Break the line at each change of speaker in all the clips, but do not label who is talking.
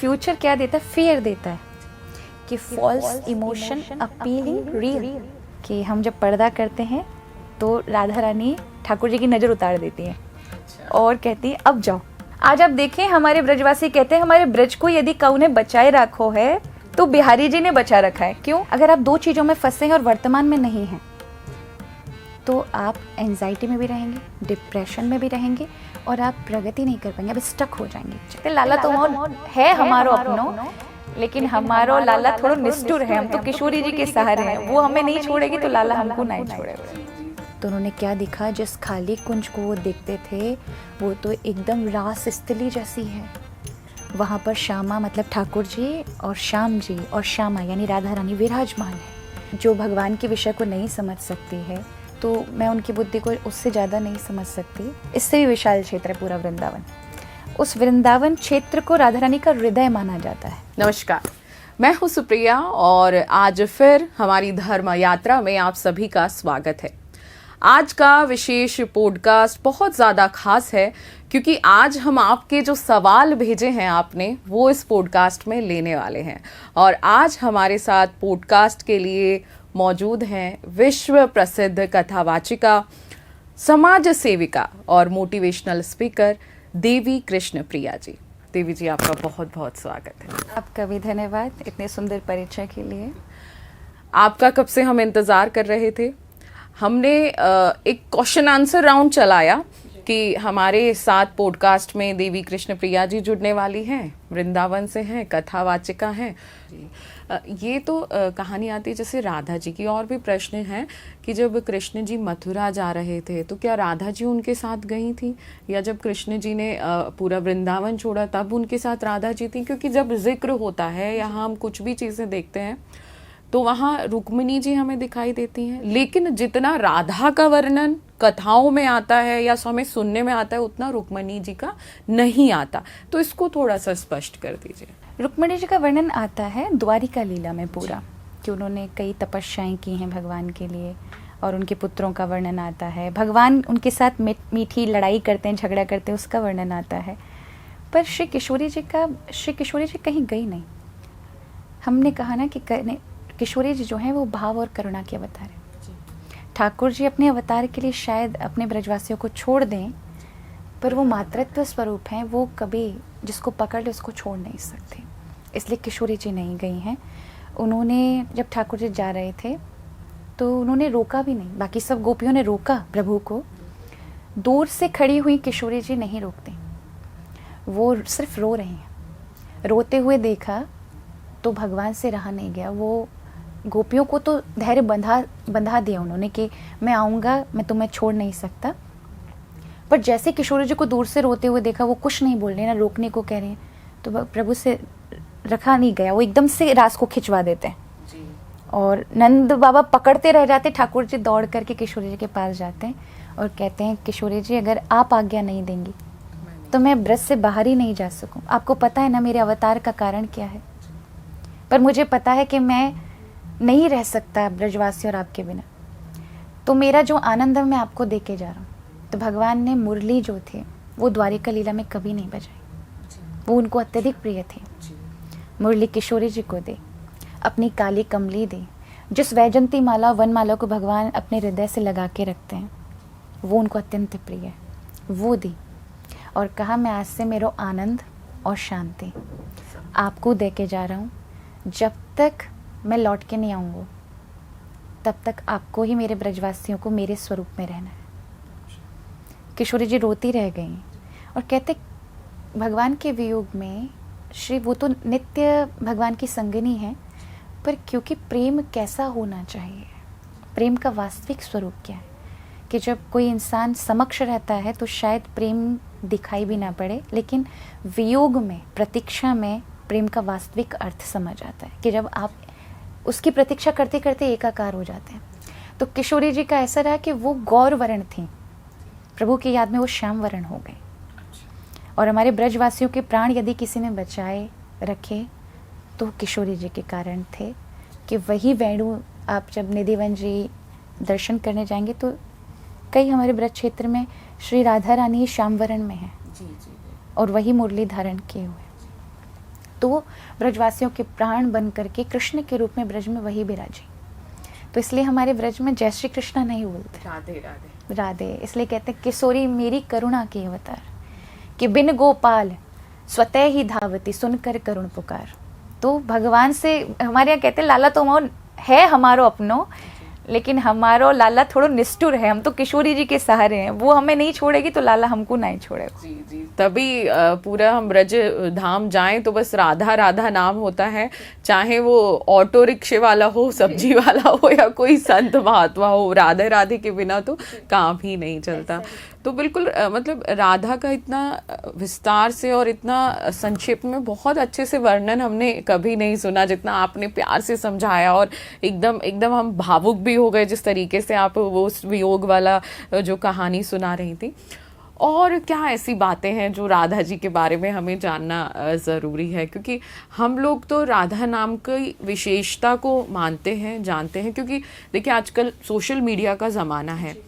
Future क्या देता है, फियर देता है कि फॉल्स इमोशन अपीलिंग रियल, कि हम जब पर्दा करते हैं तो राधा रानी ठाकुर जी की नज़र उतार देती है और कहती है अब जाओ। आज आप देखें, हमारे ब्रजवासी कहते हैं हमारे ब्रज को यदि कऊ ने बचाए रखो है तो बिहारी जी ने बचा रखा है। क्यों? अगर आप दो चीज़ों में फंसे हैं और वर्तमान में नहीं हैं तो आप एंजाइटी में भी रहेंगे, डिप्रेशन में भी रहेंगे और आप प्रगति नहीं कर पाएंगे, आप स्टक हो जाएंगे। लाला तो है हमारो अपनो, लेकिन हमारो लाला थोड़ा निष्ठुर है, हम तो किशोरी जी के सहारे हैं, वो हमें नहीं छोड़ेगी तो लाला हमको नहीं छोड़ेगा। तो उन्होंने क्या दिखा, जिस खाली कुंज को वो देखते थे वो तो एकदम रास स्थली जैसी है। वहाँ पर श्यामा मतलब ठाकुर जी और श्याम जी और श्यामा यानी राधा रानी विराजमान है। जो भगवान के विषय को नहीं समझ सकती है तो मैं उनकी बुद्धि को उससे ज़्यादा नहीं समझ सकती। इससे भी विशाल क्षेत्र है पूरा वृंदावन। उस वृंदावन क्षेत्र को राधा रानी का हृदय माना जाता है।
नमस्कार, मैं हूँ सुप्रिया और आज फिर हमारी धर्म यात्रा में आप सभी का स्वागत है। आज का विशेष पॉडकास्ट बहुत ज़्यादा खास है क्योंकि आज हम आपके जो सवाल भेजे हैं आपने वो इस पॉडकास्ट में लेने वाले हैं। और आज हमारे साथ पॉडकास्ट के लिए मौजूद हैं विश्व प्रसिद्ध कथावाचिका, समाज सेविका और मोटिवेशनल स्पीकर देवी कृष्ण प्रिया जी। देवी जी, आपका बहुत बहुत स्वागत है।
आपका भी धन्यवाद इतने सुंदर परिचय के लिए।
आपका कब से हम इंतज़ार कर रहे थे। हमने एक क्वेश्चन आंसर राउंड चलाया कि हमारे साथ पॉडकास्ट में देवी कृष्ण प्रिया जी जुड़ने वाली हैं, वृंदावन से हैं, कथावाचिका हैं। ये तो कहानी आती है जैसे राधा जी की। और भी प्रश्न हैं कि जब कृष्ण जी मथुरा जा रहे थे तो क्या राधा जी उनके साथ गई थी, या जब कृष्ण जी ने पूरा वृंदावन छोड़ा तब उनके साथ राधा जी थी? क्योंकि जब जिक्र होता है या हम कुछ भी चीज़ें देखते हैं तो वहाँ रुक्मिणी जी हमें दिखाई देती हैं, लेकिन जितना राधा का वर्णन कथाओं में आता है या हमें सुनने में आता है उतना रुक्मिणी जी का नहीं आता। तो इसको थोड़ा सा स्पष्ट कर दीजिए।
रुक्मिणी जी का वर्णन आता है द्वारिका लीला में पूरा, कि उन्होंने कई तपस्याएं की हैं भगवान के लिए, और उनके पुत्रों का वर्णन आता है। भगवान उनके साथ मीठी लड़ाई करते हैं, झगड़ा करते हैं, उसका वर्णन आता है। पर श्री किशोरी जी कहीं गई नहीं। हमने कहा ना कि किशोरी जी जो हैं वो भाव और करुणा के अवतार हैं। ठाकुर जी अपने अवतार के लिए शायद अपने ब्रजवासियों को छोड़ दें, पर वो मातृत्व स्वरूप हैं, वो कभी जिसको पकड़ ले उसको छोड़ नहीं सकते। इसलिए किशोरी जी नहीं गई हैं। उन्होंने जब ठाकुर जी जा रहे थे तो उन्होंने रोका भी नहीं, बाकी सब गोपियों ने रोका प्रभु को। दूर से खड़ी हुई किशोरी जी नहीं रोकती, वो सिर्फ रो रही हैं। रोते हुए देखा तो भगवान से रहा नहीं गया। वो गोपियों को तो धैर्य बंधा दिया उन्होंने कि मैं आऊँगा, मैं तुम्हें छोड़ नहीं सकता। पर जैसे किशोरी जी को दूर से रोते हुए देखा, वो कुछ नहीं बोल रहे, ना रोकने को कह रहे हैं, तो प्रभु से रखा नहीं गया। वो एकदम से रास को खिंचवा देते हैं और नंद बाबा पकड़ते रह जाते। ठाकुर जी दौड़ करके किशोरी जी के पास जाते हैं और कहते हैं, किशोरी जी अगर आप आज्ञा नहीं देंगी तो मैं ब्रज से बाहर ही नहीं जा सकूं। आपको पता है ना मेरे अवतार का कारण क्या है, पर मुझे पता है कि मैं नहीं रह सकता ब्रजवासी और आपके बिना, तो मेरा जो आनंद है मैं आपको दे के जा रहा हूँ। तो भगवान ने मुरली जो थे वो द्वारिका लीला में कभी नहीं बजाई, वो उनको अत्यधिक प्रिय थी। मुरली किशोरी जी को दे, अपनी काली कमली दे, जिस वैजंती माला वनमाला को भगवान अपने हृदय से लगा के रखते हैं वो उनको अत्यंत प्रिय है, वो दी। और कहा मैं आज से मेरा आनंद और शांति आपको दे के जा रहा हूँ। जब तक मैं लौट के नहीं आऊँगा तब तक आपको ही, मेरे ब्रजवासियों को मेरे स्वरूप में रहना है। किशोरी जी रोती रह गई और कहते भगवान के वियोग में श्री वो तो नित्य भगवान की संगिनी है, पर क्योंकि प्रेम कैसा होना चाहिए, प्रेम का वास्तविक स्वरूप क्या है, कि जब कोई इंसान समक्ष रहता है तो शायद प्रेम दिखाई भी ना पड़े, लेकिन वियोग में, प्रतीक्षा में प्रेम का वास्तविक अर्थ समझ आता है, कि जब आप उसकी प्रतीक्षा करते करते एकाकार हो जाते हैं। तो किशोरी जी का ऐसा रहा कि वो गौर वर्ण थी, प्रभु की याद में वो श्याम वर्ण हो गए। और हमारे ब्रजवासियों के प्राण यदि किसी ने बचाए रखे तो किशोरी जी के कारण थे, कि वही वेणु आप जब निधिवन जी दर्शन करने जाएंगे तो कई हमारे ब्रज क्षेत्र में श्री राधा रानी श्याम वर्ण में है और वही मुरली धारण किए हुए। तो ब्रजवासियों के प्राण बन करके कृष्ण के रूप में ब्रज में वही विराजी। तो इसलिए हमारे ब्रज में जय श्री कृष्णा नहीं बोलते,
राधे राधे
राधे। इसलिए कहते हैं किशोरी मेरी करुणा के अवतार, कि बिन गोपाल स्वतः ही धावती सुनकर करुण पुकार। तो भगवान से हमारे यहाँ कहते हैं लाला तो है हमारो अपनो, लेकिन हमारो लाला थोड़ा निष्ठुर है, हम तो किशोरी जी के सहारे हैं, वो हमें नहीं छोड़ेगी तो लाला हमको नहीं छोड़ेगा।
जी जी, तभी पूरा हम ब्रज धाम जाएं तो बस राधा राधा नाम होता है, चाहे वो ऑटो रिक्शे वाला हो, सब्जी वाला हो या कोई संत महात्मा हो, राधे राधे के बिना तो काम ही नहीं चलता। तो बिल्कुल मतलब राधा का इतना विस्तार से और इतना संक्षेप में बहुत अच्छे से वर्णन हमने कभी नहीं सुना जितना आपने प्यार से समझाया, और एकदम एकदम हम भावुक भी हो गए जिस तरीके से आप वो वियोग वाला जो कहानी सुना रही थी। और क्या ऐसी बातें हैं जो राधा जी के बारे में हमें जानना ज़रूरी है, क्योंकि हम लोग तो राधा नाम की विशेषता को मानते हैं, जानते हैं, क्योंकि देखिए आजकल सोशल मीडिया का ज़माना है।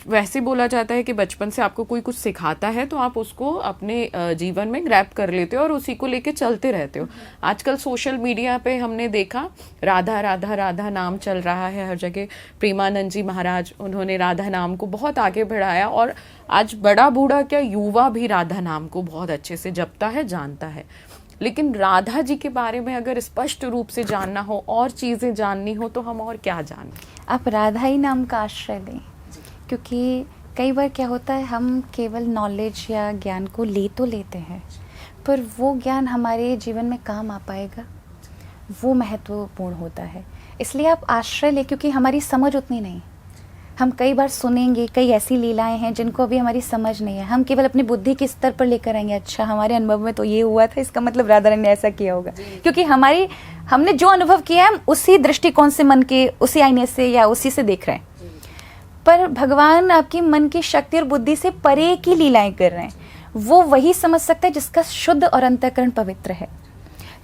वैसे बोला जाता है कि बचपन से आपको कोई कुछ सिखाता है तो आप उसको अपने जीवन में ग्रैब कर लेते हो और उसी को लेके चलते रहते हो। आजकल सोशल मीडिया पे हमने देखा राधा राधा राधा नाम चल रहा है हर जगह। प्रेमानंद जी महाराज, उन्होंने राधा नाम को बहुत आगे बढ़ाया, और आज बड़ा बूढ़ा क्या युवा भी राधा नाम को बहुत अच्छे से जपता है, जानता है। लेकिन राधा जी के बारे में अगर स्पष्ट रूप से जानना हो और चीज़ें जाननी हो तो हम और क्या जानें?
आप राधा ही नाम का आश्रय लें, क्योंकि कई बार क्या होता है हम केवल नॉलेज या ज्ञान को ले तो लेते हैं, पर वो ज्ञान हमारे जीवन में काम आ पाएगा, वो महत्वपूर्ण होता है। इसलिए आप आश्रय ले, क्योंकि हमारी समझ उतनी नहीं। हम कई बार सुनेंगे, कई ऐसी लीलाएं हैं जिनको अभी हमारी समझ नहीं है, हम केवल अपनी बुद्धि के स्तर पर लेकर आएंगे, अच्छा हमारे अनुभव में तो ये हुआ था, इसका मतलब राधा रानी ने ऐसा किया होगा, क्योंकि हमने जो अनुभव किया है हम उसी दृष्टिकोण से, मन के उसी आईने से या उसी से देख रहे हैं। पर भगवान आपकी मन की शक्ति और बुद्धि से परे की लीलाएं कर रहे हैं, वो वही समझ सकता है जिसका शुद्ध और अंतःकरण पवित्र है।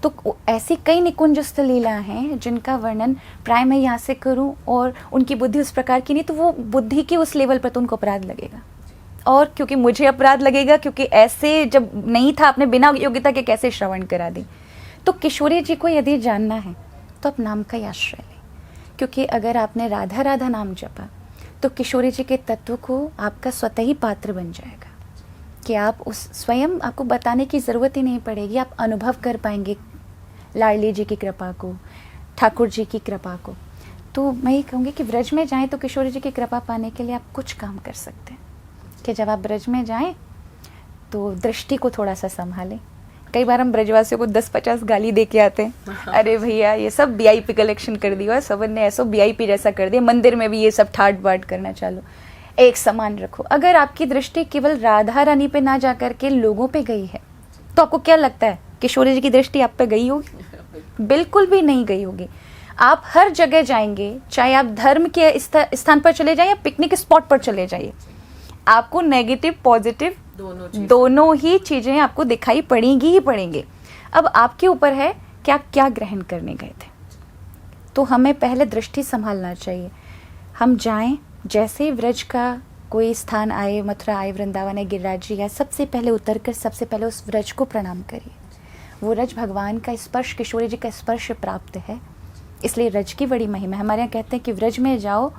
तो ऐसी कई निकुंजस्थ लीला हैं जिनका वर्णन प्राय मैं यहाँ से करूँ और उनकी बुद्धि उस प्रकार की नहीं, तो वो बुद्धि के उस लेवल पर तो उनको अपराध लगेगा, और क्योंकि मुझे अपराध लगेगा, क्योंकि ऐसे जब नहीं था आपने बिना योग्यता के कैसे श्रवण करा दी। तो किशोरी जी को यदि जानना है तो आप नाम का ही आश्रय लें, क्योंकि अगर आपने राधा राधा नाम जपा तो किशोरी जी के तत्व को आपका स्वतः ही पात्र बन जाएगा, कि आप उस स्वयं आपको बताने की ज़रूरत ही नहीं पड़ेगी, आप अनुभव कर पाएंगे लाडली जी की कृपा को, ठाकुर जी की कृपा को। तो मैं ये कहूँगी कि ब्रज में जाएं तो किशोरी जी की कृपा पाने के लिए आप कुछ काम कर सकते हैं, कि जब आप ब्रज में जाएं तो दृष्टि को थोड़ा सा संभालें। कई बार हम ब्रजवासियों को 10-50 गाली दे के आते हैं, अरे भैया ये सब वीआईपी कलेक्शन कर दिया, सबन ने ऐसा वीआईपी जैसा कर दिया, मंदिर में भी ये सब ठाट बाट करना चालू, एक समान रखो। अगर आपकी दृष्टि केवल राधा रानी पे ना जा करके लोगों पे गई है तो आपको क्या लगता है किशोरी जी की दृष्टि आप पे गई होगी? बिल्कुल भी नहीं गई होगी। आप हर जगह जाएंगे, चाहे आप धर्म के स्थान पर चले जाए या पिकनिक स्पॉट पर चले जाइए, आपको नेगेटिव पॉजिटिव दोनों ही चीजें आपको दिखाई पड़ेंगी ही पड़ेंगी। अब आपके ऊपर है कि आप क्या ग्रहण करने गए थे। तो हमें पहले दृष्टि संभालना चाहिए। हम जाएं, जैसे ही व्रज का कोई स्थान आए, मथुरा आए, वृंदावन है, गिरिराज जी आए, सबसे पहले उतर कर सबसे पहले उस व्रज को प्रणाम करिए। वो रज भगवान का स्पर्श, किशोरी जी का स्पर्श प्राप्त है, इसलिए रज की बड़ी महिमा है। हमारे यहाँ कहते हैं कि व्रज में जाओ,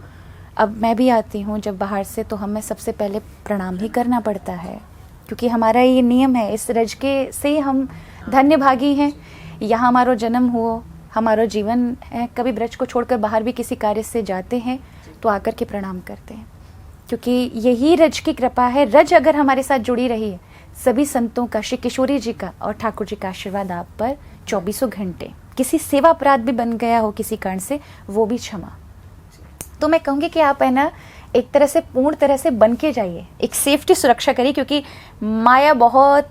अब मैं भी आती हूँ जब बाहर से, तो हमें सबसे पहले प्रणाम ही करना पड़ता है, क्योंकि हमारा ये नियम है, इस रज के से हम धन्य भागी हैं, यहाँ हमारा जन्म हो, हमारा जीवन है। कभी ब्रज को छोड़कर बाहर भी किसी कार्य से जाते हैं तो आकर के प्रणाम करते हैं, क्योंकि यही रज की कृपा है। रज अगर हमारे साथ जुड़ी रही है, सभी संतों का, श्री किशोरी जी का और ठाकुर जी का आशीर्वाद आप पर 24 घंटे। किसी सेवा अपराध भी बन गया हो किसी कारण से, वो भी क्षमा। तो मैं कहूँगी कि आप है ना एक तरह से पूर्ण तरह से बन के जाइए, एक सेफ्टी सुरक्षा करिए, क्योंकि माया बहुत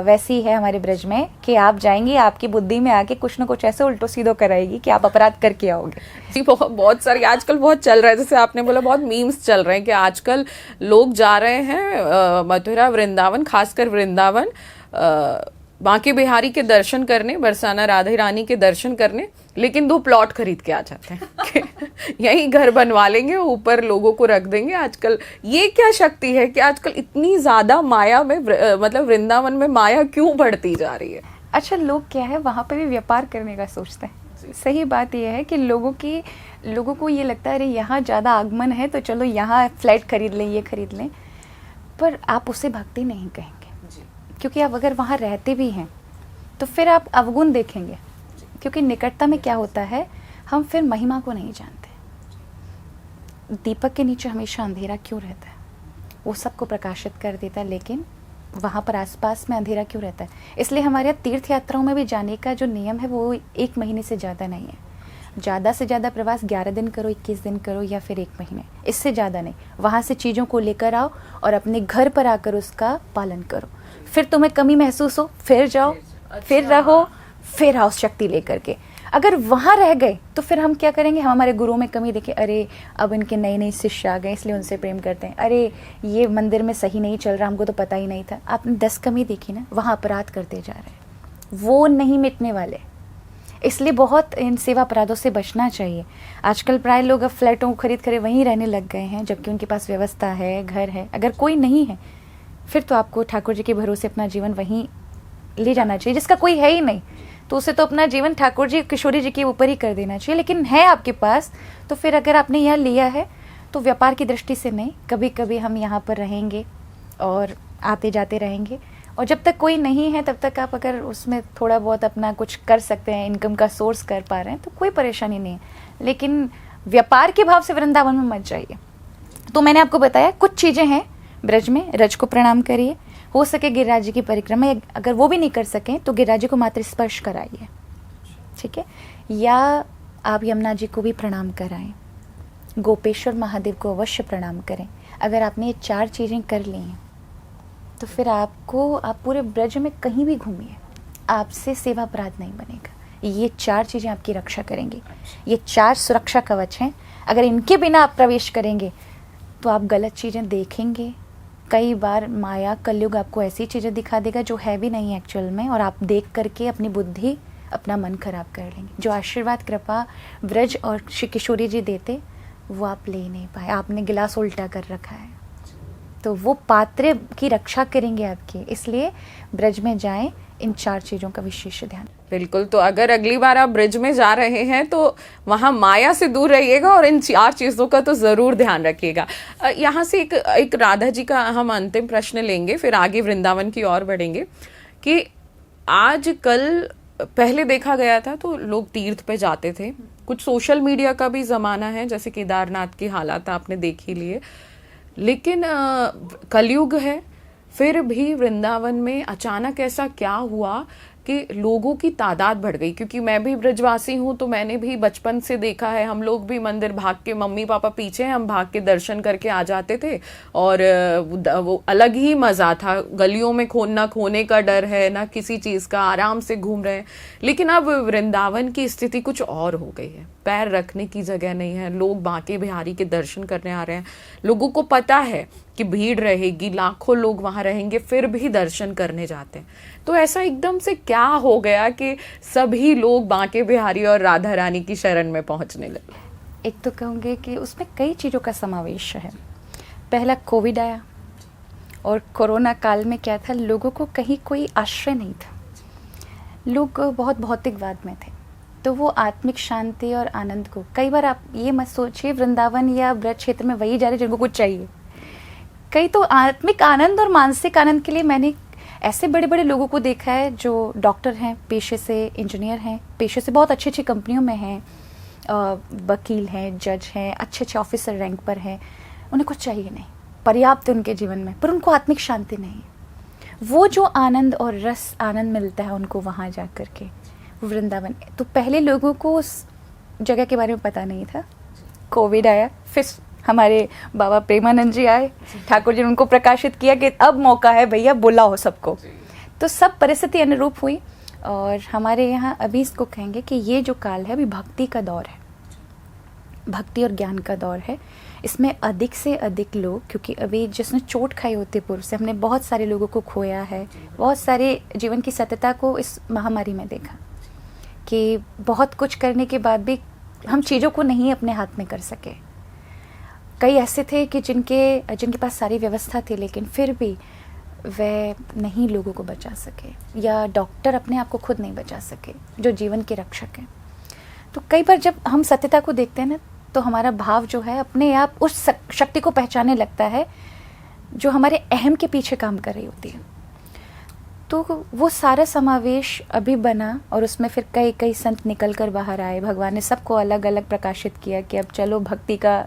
वैसी है हमारे ब्रज में कि आप जाएंगे, आपकी बुद्धि में आके कुछ ना कुछ ऐसे उल्टो सीधो कराएगी कि आप अपराध करके आओगे।
जी, बहुत सारी आजकल बहुत चल रहा है, जैसे आपने बोला बहुत मीम्स चल रहे हैं कि आजकल लोग जा रहे हैं मथुरा वृंदावन, खासकर वृंदावन बांके बिहारी के दर्शन करने, बरसाना राधे रानी के दर्शन करने, लेकिन 2 प्लॉट खरीद के आ जाते हैं यही घर बनवा लेंगे, ऊपर लोगों को रख देंगे। आजकल ये क्या शक्ति है कि आजकल इतनी ज्यादा माया में मतलब वृंदावन में माया क्यों बढ़ती जा रही है?
अच्छा, लोग क्या है वहाँ पे भी व्यापार करने का सोचते हैं। सही बात यह है कि लोगों को ये लगता है अरे यहाँ ज़्यादा आगमन है तो चलो यहाँ फ्लैट खरीद लें, ये खरीद लें, पर आप उसे भक्ति नहीं कहेंगे, क्योंकि आप अगर वहाँ रहते भी हैं तो फिर आप अवगुण देखेंगे, क्योंकि निकटता में क्या होता है, हम फिर महिमा को नहीं जानते। दीपक के नीचे हमेशा अंधेरा क्यों रहता है? वो सबको प्रकाशित कर देता है, लेकिन वहाँ पर आसपास में अंधेरा क्यों रहता है? इसलिए हमारे तीर्थ यात्राओं में भी जाने का जो नियम है वो 1 महीने से ज़्यादा नहीं है। ज़्यादा से ज़्यादा प्रवास 11 दिन करो, 21 दिन करो, या फिर 1 महीने, इससे ज़्यादा नहीं। वहाँ से चीज़ों को लेकर आओ और अपने घर पर आकर उसका पालन करो। फिर तुम्हें कमी महसूस हो, फिर जाओ, फिर रहो, फिर आओ शक्ति लेकर के। अगर वहाँ रह गए तो फिर हम क्या करेंगे? हम हमारे गुरुओं में कमी देखें, अरे अब इनके नए नए शिष्य आ गए इसलिए उनसे प्रेम करते हैं, अरे ये मंदिर में सही नहीं चल रहा, हमको तो पता ही नहीं था। आपने 10 कमी देखी ना, वहाँ अपराध करते जा रहे हैं, वो नहीं मिटने वाले। इसलिए बहुत इन सेवा अपराधों से बचना चाहिए। आजकल प्राय लोग अब फ्लैटों को खरीद कर वहीं रहने लग गए हैं, जबकि उनके पास व्यवस्था है, घर है। अगर कोई नहीं है फिर तो आपको ठाकुर जी के भरोसे अपना जीवन वहीं ले जाना चाहिए। जिसका कोई है ही नहीं तो उसे तो अपना जीवन ठाकुर जी, किशोरी जी के ऊपर ही कर देना चाहिए। लेकिन है आपके पास तो फिर अगर आपने यह लिया है तो व्यापार की दृष्टि से नहीं, कभी कभी हम यहाँ पर रहेंगे और आते जाते रहेंगे, और जब तक कोई नहीं है तब तक आप अगर उसमें थोड़ा बहुत अपना कुछ कर सकते हैं, इनकम का सोर्स कर पा रहे हैं तो कोई परेशानी नहीं है। लेकिन व्यापार के भाव से वृंदावन में मत जाइए। तो मैंने आपको बताया कुछ चीज़ें हैं ब्रज में। रज को प्रणाम करिए, हो सके गिरिराज जी की परिक्रमा, अगर वो भी नहीं कर सकें तो गिरिराज जी को मात्र स्पर्श कराइए, ठीक है। या आप यमुना जी को भी प्रणाम कराएं, गोपेश्वर महादेव को अवश्य प्रणाम करें। अगर आपने ये 4 चीज़ें कर ली हैं तो फिर आप पूरे ब्रज में कहीं भी घूमिए, आपसे सेवा अपराध नहीं बनेगा। ये 4 चीज़ें आपकी रक्षा करेंगी। ये 4 सुरक्षा कवच हैं। अगर इनके बिना आप प्रवेश करेंगे तो आप गलत चीज़ें देखेंगे। कई बार माया कलयुग आपको ऐसी चीज़ें दिखा देगा जो है भी नहीं एक्चुअल में, और आप देख करके अपनी बुद्धि, अपना मन खराब कर लेंगे। जो आशीर्वाद कृपा ब्रज और श्री किशोरी जी देते वो आप ले नहीं पाए, आपने गिलास उल्टा कर रखा है। तो वो पात्र की रक्षा करेंगे आपकी, इसलिए ब्रज में जाएं, इन 4 चीज़ों का विशेष ध्यान।
बिल्कुल। तो अगर अगली बार आप ब्रिज में जा रहे हैं तो वहाँ माया से दूर रहिएगा और इन 4 चीज़ों का तो ज़रूर ध्यान रखिएगा। यहाँ से एक राधा जी का हम अंतिम प्रश्न लेंगे, फिर आगे वृंदावन की ओर बढ़ेंगे। कि आज कल पहले देखा गया था तो लोग तीर्थ पे जाते थे, कुछ सोशल मीडिया का भी ज़माना है, जैसे केदारनाथ की हालात आपने देख ही लिए, लेकिन कलयुग है, फिर भी वृंदावन में अचानक ऐसा क्या हुआ कि लोगों की तादाद बढ़ गई। क्योंकि मैं भी ब्रजवासी हूँ तो मैंने भी बचपन से देखा है, हम लोग भी मंदिर भाग के, मम्मी पापा पीछे हम भाग के दर्शन करके आ जाते थे, और वो अलग ही मज़ा था। गलियों में ना खोने का डर है, ना किसी चीज़ का, आराम से घूम रहे हैं। लेकिन अब वृंदावन की स्थिति कुछ और हो गई है, पैर रखने की जगह नहीं है। लोग बांके बिहारी के दर्शन करने आ रहे हैं, लोगों को पता है कि भीड़ रहेगी, लाखों लोग वहां रहेंगे, फिर भी दर्शन करने जाते हैं। तो ऐसा एकदम से क्या हो गया कि सभी लोग बांके बिहारी और राधा रानी की शरण में पहुंचने लगे?
एक तो कहूँगी कि उसमें कई चीज़ों का समावेश है। पहला कोविड आया, और कोरोना काल में क्या था, लोगों को कहीं कोई आश्रय नहीं था, लोग बहुत भौतिकवाद में थे। तो वो आत्मिक शांति और आनंद को, कई बार आप ये मत सोचिए वृंदावन या ब्रज क्षेत्र में वही जा रहे जिनको कुछ चाहिए, कई तो आत्मिक आनंद और मानसिक आनंद के लिए। मैंने ऐसे बड़े बड़े लोगों को देखा है जो डॉक्टर हैं पेशे से, इंजीनियर हैं पेशे से, बहुत अच्छी अच्छी कंपनियों में हैं, वकील हैं, जज हैं, अच्छे अच्छे ऑफिसर रैंक पर हैं, उन्हें कुछ चाहिए नहीं, पर्याप्त है उनके जीवन में, पर उनको आत्मिक शांति नहीं है। वो जो आनंद और रस आनंद मिलता है उनको वहाँ जा कर के वृंदावन। तो पहले लोगों को उस जगह के बारे में पता नहीं था, कोविड आया, फिर हमारे बाबा प्रेमानंद जी आए, ठाकुर जी ने उनको प्रकाशित किया कि अब मौका है भैया, बुलाओ सबको। तो सब परिस्थिति अनुरूप हुई, और हमारे यहाँ अभी इसको कहेंगे कि ये जो काल है अभी भक्ति का दौर है, भक्ति और ज्ञान का दौर है। इसमें अधिक से अधिक लोग, क्योंकि अभी जिसने चोट खाई होती पूर्व से, हमने बहुत सारे लोगों को खोया है, बहुत सारे जीवन की सत्यता को इस महामारी में देखा कि बहुत कुछ करने के बाद भी हम चीज़ों को नहीं अपने हाथ में कर सके। कई ऐसे थे कि जिनके पास सारी व्यवस्था थी, लेकिन फिर भी वह नहीं लोगों को बचा सके, या डॉक्टर अपने आप को खुद नहीं बचा सके जो जीवन के रक्षक हैं। तो कई बार जब हम सत्यता को देखते हैं ना, तो हमारा भाव जो है अपने आप उस शक्ति को पहचानने लगता है जो हमारे अहम के पीछे काम कर रही होती है। तो वो सारा समावेश अभी बना और उसमें फिर कई कई संत निकल कर बाहर आए। भगवान ने सबको अलग अलग प्रकाशित किया कि अब चलो भक्ति का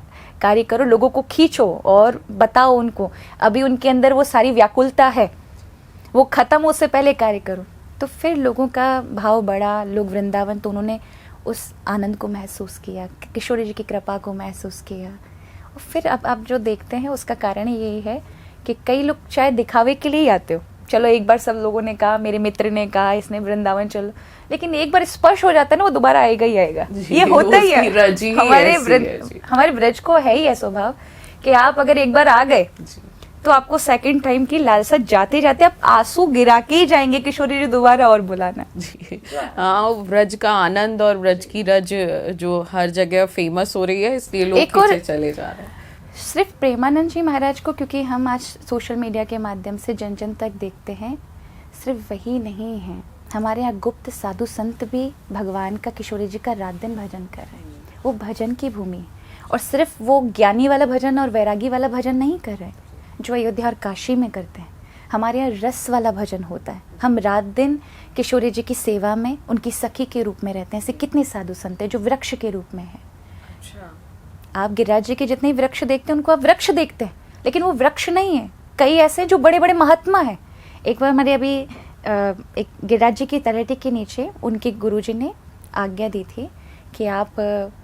कार्य करो, लोगों को खींचो और बताओ उनको, अभी उनके अंदर वो सारी व्याकुलता है, वो खत्म हो उससे पहले कार्य करो। तो फिर लोगों का भाव बढ़ा, लोग वृंदावन, तो उन्होंने उस आनंद को महसूस किया, किशोरी जी की कृपा को महसूस किया। और फिर अब आप जो देखते हैं उसका कारण यही है कि कई लोग शायद दिखावे के लिए ही आते हो, चलो एक बार सब लोगों ने कहा, मेरे मित्र ने कहा इसने वृंदावन चलो, लेकिन एक बार स्पर्श हो जाता है ना, वो दोबारा आएगा ही आएगा। ये होता ही है, हमारे ब्रज को है ही है स्वभाव कि आप अगर एक बार आ गए तो आपको सेकंड टाइम की लालसा जाते जाते आप आंसू गिरा के ही जाएंगे किशोरी जी दोबारा और बुलाना।
जी हाँ, ब्रज का आनंद और ब्रज की रज जो हर जगह फेमस हो रही है, इसलिए लोग खींचे चले जा रहे हैं।
सिर्फ प्रेमानंद जी महाराज को, क्योंकि हम आज सोशल मीडिया के माध्यम से जन जन तक देखते हैं, सिर्फ वही नहीं है, हमारे यहाँ गुप्त साधु संत भी भगवान का, किशोरी जी का रात दिन भजन कर रहे हैं। वो भजन की भूमि है, और सिर्फ वो ज्ञानी वाला भजन और वैरागी वाला भजन नहीं कर रहे जो अयोध्या और काशी में करते हैं। हमारे यहाँ रस वाला भजन होता है। हम रात दिन किशोरी जी की सेवा में उनकी सखी के रूप में रहते हैं। ऐसे कितने साधु संत हैं जो वृक्ष के रूप में है। आप गिरिराज जी के जितने वृक्ष देखते हैं उनको आप वृक्ष देखते हैं, लेकिन वो वृक्ष नहीं है। कई ऐसे जो बड़े बड़े महात्मा हैं। एक बार हमारे अभी एक गिरिराज जी की तलहटी के नीचे उनके गुरुजी ने आज्ञा दी थी कि आप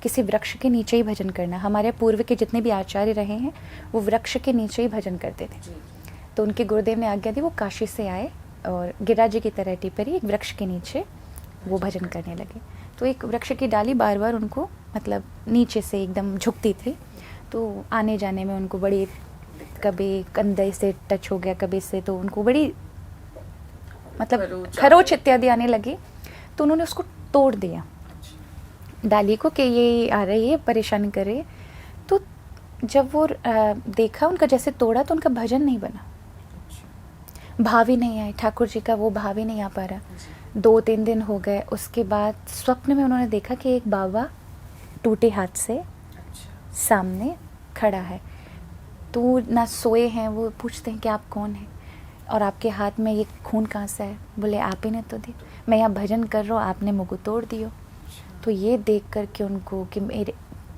किसी वृक्ष के नीचे ही भजन करना। हमारे पूर्व के जितने भी आचार्य रहे हैं वो वृक्ष के नीचे ही भजन करते थे। तो उनके गुरुदेव ने आज्ञा दी, वो काशी से आए और गिरिराज जी की तलहटी पर ही एक वृक्ष के नीचे वो भजन करने लगे। तो एक वृक्ष की डाली बार बार उनको मतलब नीचे से एकदम झुकती थी, तो आने जाने में उनको बड़ी, कभी कंधे से टच हो गया, कभी से, तो उनको बड़ी मतलब खरोच इत्यादि आने लगी। तो उन्होंने उसको तोड़ दिया डाली को कि ये आ रही है, परेशान कर रही है। तो जब वो देखा उनका जैसे तोड़ा, तो उनका भजन नहीं बना, भाव ही नहीं आए, ठाकुर जी का वो भाव ही नहीं आ पा रहा। 2-3 दिन हो गए। उसके बाद स्वप्न में उन्होंने देखा कि एक बाबा टूटे हाथ से सामने खड़ा है। तो ना सोए हैं, वो पूछते हैं कि आप कौन हैं और आपके हाथ में ये खून कहाँ से है? बोले आप ही ने तो दी, मैं यहाँ भजन कर रहा हूँ, आपने मुझको तोड़ दियो। तो ये देख कर के उनको कि मेरे,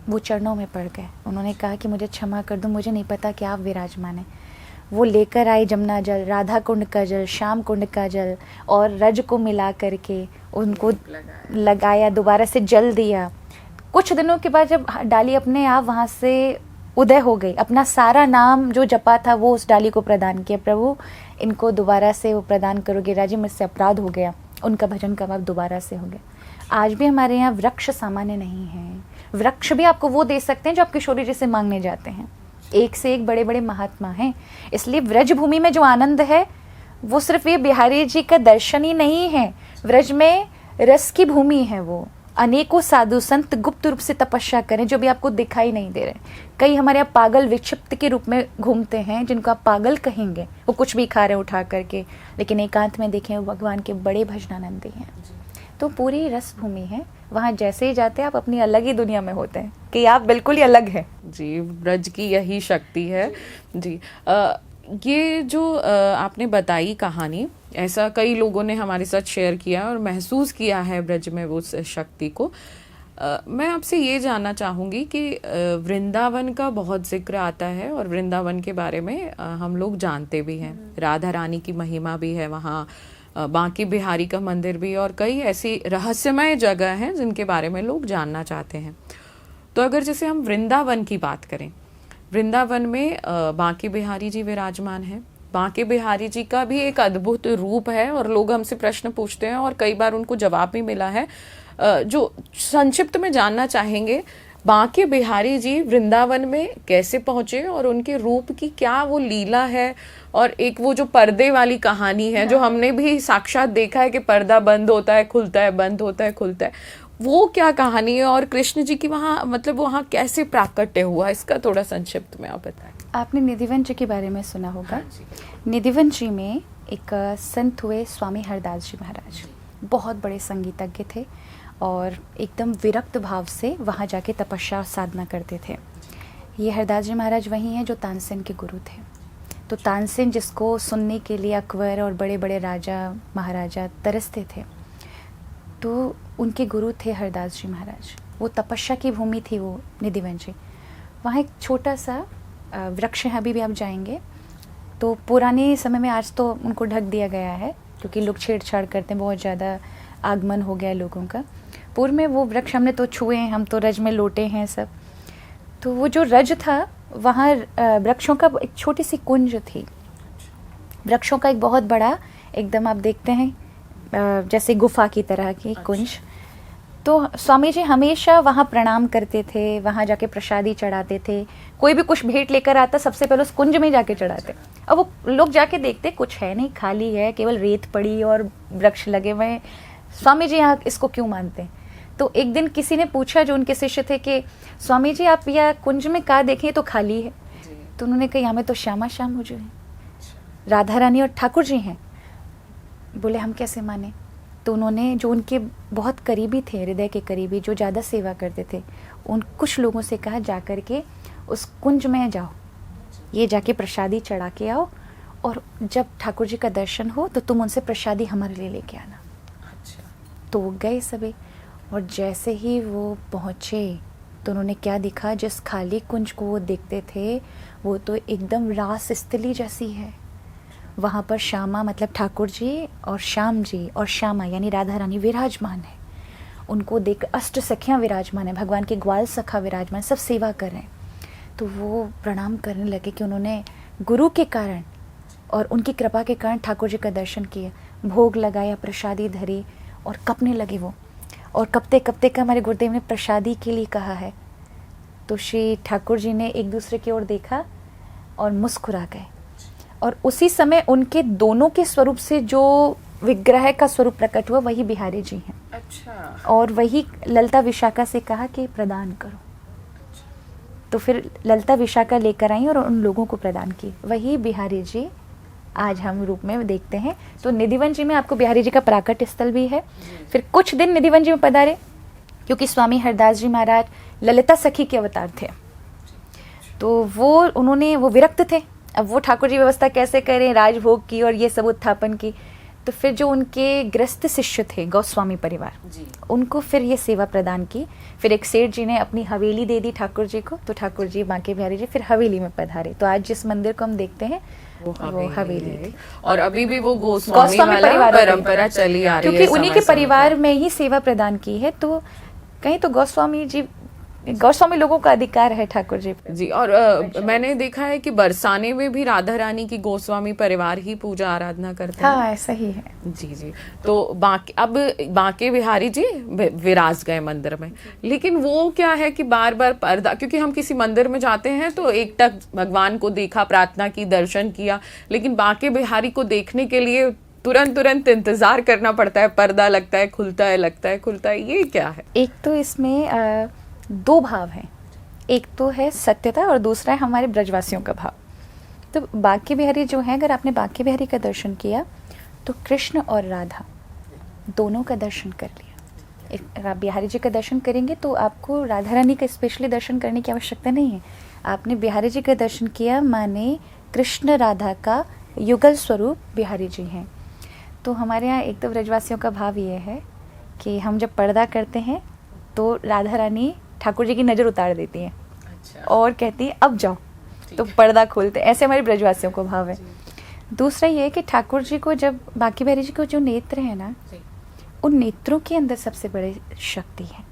वो चरणों में पड़ गए। उन्होंने कहा कि मुझे क्षमा कर दो, मुझे नहीं पता कि आप विराजमान हैं। वो लेकर आए जमुना जल, राधा कुंड का जल, श्याम कुंड का जल और रज को मिला करके उनको लगाया, दोबारा से जल दिया। कुछ दिनों के बाद जब डाली अपने आप वहाँ से उदय हो गई, अपना सारा नाम जो जपा था वो उस डाली को प्रदान किया, प्रभु इनको दोबारा से वो प्रदान करोगे, राजी मुझसे अपराध हो गया। उनका भजन का भाव दोबारा से हो गया। आज भी हमारे यहाँ वृक्ष सामान्य नहीं है। वृक्ष भी आपको वो दे सकते हैं जो आप किशोरी जी से मांगने जाते हैं। एक से एक बड़े बड़े महात्मा हैं। इसलिए व्रज भूमि में जो आनंद है वो सिर्फ ये बिहारी जी का दर्शन ही नहीं है, व्रज में रस की भूमि है। वो अनेकों साधु संत गुप्त रूप से तपस्या करें जो भी आपको दिखाई नहीं दे रहे। कई हमारे यहाँ पागल विक्षिप्त के रूप में घूमते हैं जिनको आप पागल कहेंगे, वो कुछ भी खा रहे उठा करके, लेकिन एकांत में देखें वो भगवान के बड़े भजनानंदी हैं। तो पूरी रस भूमि है, वहाँ जैसे ही जाते हैं आप अपनी अलग ही दुनिया में होते हैं कि आप बिल्कुल ही अलग हैं।
जी, ब्रज की यही शक्ति है। जी, ये जो आपने बताई कहानी, ऐसा कई लोगों ने हमारे साथ शेयर किया और महसूस किया है ब्रज में वो शक्ति को। मैं आपसे ये जानना चाहूँगी कि वृंदावन का बहुत जिक्र आता है और वृंदावन के बारे में हम लोग जानते भी हैं। राधा रानी की महिमा भी है वहाँ, बांके बिहारी का मंदिर भी, और कई ऐसी रहस्यमय जगह हैं जिनके बारे में लोग जानना चाहते हैं। तो अगर जैसे हम वृंदावन की बात करें, वृंदावन में बांके बिहारी जी विराजमान हैं। बांके बिहारी जी का भी एक अद्भुत रूप है और लोग हमसे प्रश्न पूछते हैं और कई बार उनको जवाब भी मिला है। जो संक्षिप्त में जानना चाहेंगे, बांके बिहारी जी वृंदावन में कैसे पहुंचे और उनके रूप की क्या वो लीला है, और एक वो जो पर्दे वाली कहानी है जो हमने भी साक्षात देखा है कि पर्दा बंद होता है खुलता है, बंद होता है खुलता है, वो क्या कहानी है और कृष्ण जी की वहाँ मतलब वहाँ कैसे प्राकट्य हुआ, इसका थोड़ा संक्षिप्त में आप बताएं।
आपने निधिवन जी के बारे में सुना होगा।
हाँ जी।
निधिवन जी में एक संत हुए स्वामी हरदास जी महाराज, बहुत बड़े संगीतज्ञ थे और एकदम विरक्त भाव से वहाँ जाके तपस्या और साधना करते थे। ये हरदास जी महाराज वही हैं जो तानसेन के गुरु थे। तो तानसेन जिसको सुनने के लिए अकबर और बड़े बड़े राजा महाराजा तरसते थे, तो उनके गुरु थे हरदास जी महाराज। वो तपस्या की भूमि थी वो निधिवन जी। वहाँ एक छोटा सा वृक्ष है, अभी भी आप जाएंगे तो पुराने समय में, आज तो उनको ढक दिया गया है क्योंकि लोग छेड़छाड़ करते हैं, बहुत ज़्यादा आगमन हो गया है लोगों का। पूर्व में वो वृक्ष हमने तो छुए हैं, हम तो रज में लोटे हैं सब। तो वो जो रज था वहाँ वृक्षों का एक छोटी सी कुंज थी, वृक्षों का एक बहुत बड़ा, एकदम आप देखते हैं जैसे गुफा की तरह की कुंज। तो स्वामी जी हमेशा वहाँ प्रणाम करते थे, वहाँ जाके प्रसादी चढ़ाते थे। कोई भी कुछ भेंट लेकर आता सबसे पहले उस कुंज में जाके चढ़ाते। अब वो लोग जाके देखते कुछ है नहीं, खाली है, केवल रेत पड़ी और वृक्ष लगे हुए हैं, स्वामी जी यहाँ इसको क्यों मानते हैं। तो एक दिन किसी ने पूछा, जो उनके शिष्य थे, कि स्वामी जी आप यह कुंज में कहाँ देखें तो खाली है। तो उन्होंने कहा यहाँ में तो श्यामा श्याम हो जो है, राधा रानी और ठाकुर जी हैं। बोले हम कैसे माने। तो उन्होंने, जो उनके बहुत करीबी थे, हृदय के करीबी, जो ज़्यादा सेवा करते थे, उन कुछ लोगों से कहा जा कर के उस कुंज में जाओ, ये जाके प्रसादी चढ़ा के आओ, और जब ठाकुर जी का दर्शन हो तो तुम उनसे प्रसादी हमारे लिए लेके आना। तो वो गए सभी, और जैसे ही वो पहुँचे तो उन्होंने क्या देखा, जिस खाली कुंज को वो देखते थे वो तो एकदम रास स्थली जैसी है। वहाँ पर श्यामा मतलब ठाकुर जी और श्याम जी और श्यामा यानी राधा रानी विराजमान है। उनको देख अष्ट सखियाँ विराजमान है, भगवान के ग्वाल सखा विराजमान, सब सेवा कर रहे हैं। तो वो प्रणाम करने लगे कि उन्होंने गुरु के कारण और उनकी कृपा के कारण ठाकुर जी का दर्शन किया, भोग लगाया, प्रसादी धरी, और कपने लगे वो। और कपते कपते का हमारे गुरुदेव ने प्रसादी के लिए कहा है। तो श्री ठाकुर जी ने एक दूसरे की ओर देखा और मुस्कुरा गए, और उसी समय उनके दोनों के स्वरूप से जो विग्रह का स्वरूप प्रकट हुआ वही बिहारी जी हैं।
अच्छा।
और वही ललिता विशाखा से कहा कि प्रदान करो। तो फिर ललिता विशाखा लेकर आई और उन लोगों को प्रदान की, वही बिहारी जी आज हम रूप में देखते हैं। तो निधिवन जी में आपको बिहारी जी का प्राकट स्थल भी है। फिर कुछ दिन निधिवन जी में पधारे, क्योंकि स्वामी हरदास जी महाराज ललिता सखी के अवतार थे। तो वो विरक्त थे। अब वो ठाकुर जी व्यवस्था कैसे करें, राजभोग की और ये सब उत्थापन की। तो फिर जो उनके गृहस्थ शिष्य थे गोस्वामी परिवार, उनको फिर ये सेवा प्रदान की। फिर एक सेठ जी ने अपनी हवेली दे दी ठाकुर जी को, तो ठाकुर जी बांके बिहारी जी फिर हवेली में पधारे। तो आज जिस मंदिर को हम देखते हैं वो हवेली थी।
और अभी भी वो गोस्वामी वाला परंपरा चली आ रही है,
क्योंकि उन्हीं के परिवार में ही सेवा प्रदान की है। तो कहीं तो गोस्वामी लोगों का अधिकार है ठाकुर जी पे।
जी। और मैंने देखा है कि बरसाने में भी राधा रानी की गोस्वामी परिवार ही पूजा आराधना करते हैं।
हाँ, ऐसा ही है।
जी। तो अब बांके बिहारी जी विराज गए मंदिर में, लेकिन वो क्या है कि बार बार पर्दा, क्योंकि हम किसी मंदिर में जाते हैं तो एकटक भगवान को देखा, प्रार्थना की, दर्शन किया, लेकिन बांके बिहारी को देखने के लिए तुरंत इंतजार करना पड़ता है, पर्दा लगता है, खुलता है, लगता है, खुलता है। ये क्या है?
एक तो इसमें दो भाव हैं, एक तो है सत्यता और दूसरा है हमारे ब्रजवासियों का भाव। तो बांके बिहारी जो है, अगर आपने बांके बिहारी का दर्शन किया तो कृष्ण और राधा दोनों का दर्शन कर लिया। एक आप बिहारी जी का दर्शन करेंगे तो आपको राधा रानी का स्पेशली दर्शन करने की आवश्यकता नहीं है। आपने बिहारी जी का दर्शन किया माने कृष्ण राधा का युगल स्वरूप बिहारी जी हैं। तो हमारे यहाँ एक तो ब्रजवासियों का भाव ये है कि हम जब पर्दा करते हैं तो राधा रानी ठाकुर जी की नज़र उतार देती हैं। अच्छा। और कहती है अब जाओ, तो पर्दा खोलते। ऐसे हमारे ब्रजवासियों को भाव है। दूसरा ये है कि ठाकुर जी को, जब बांके बिहारी जी को जो नेत्र है ना, उन नेत्रों के अंदर सबसे बड़ी शक्ति है।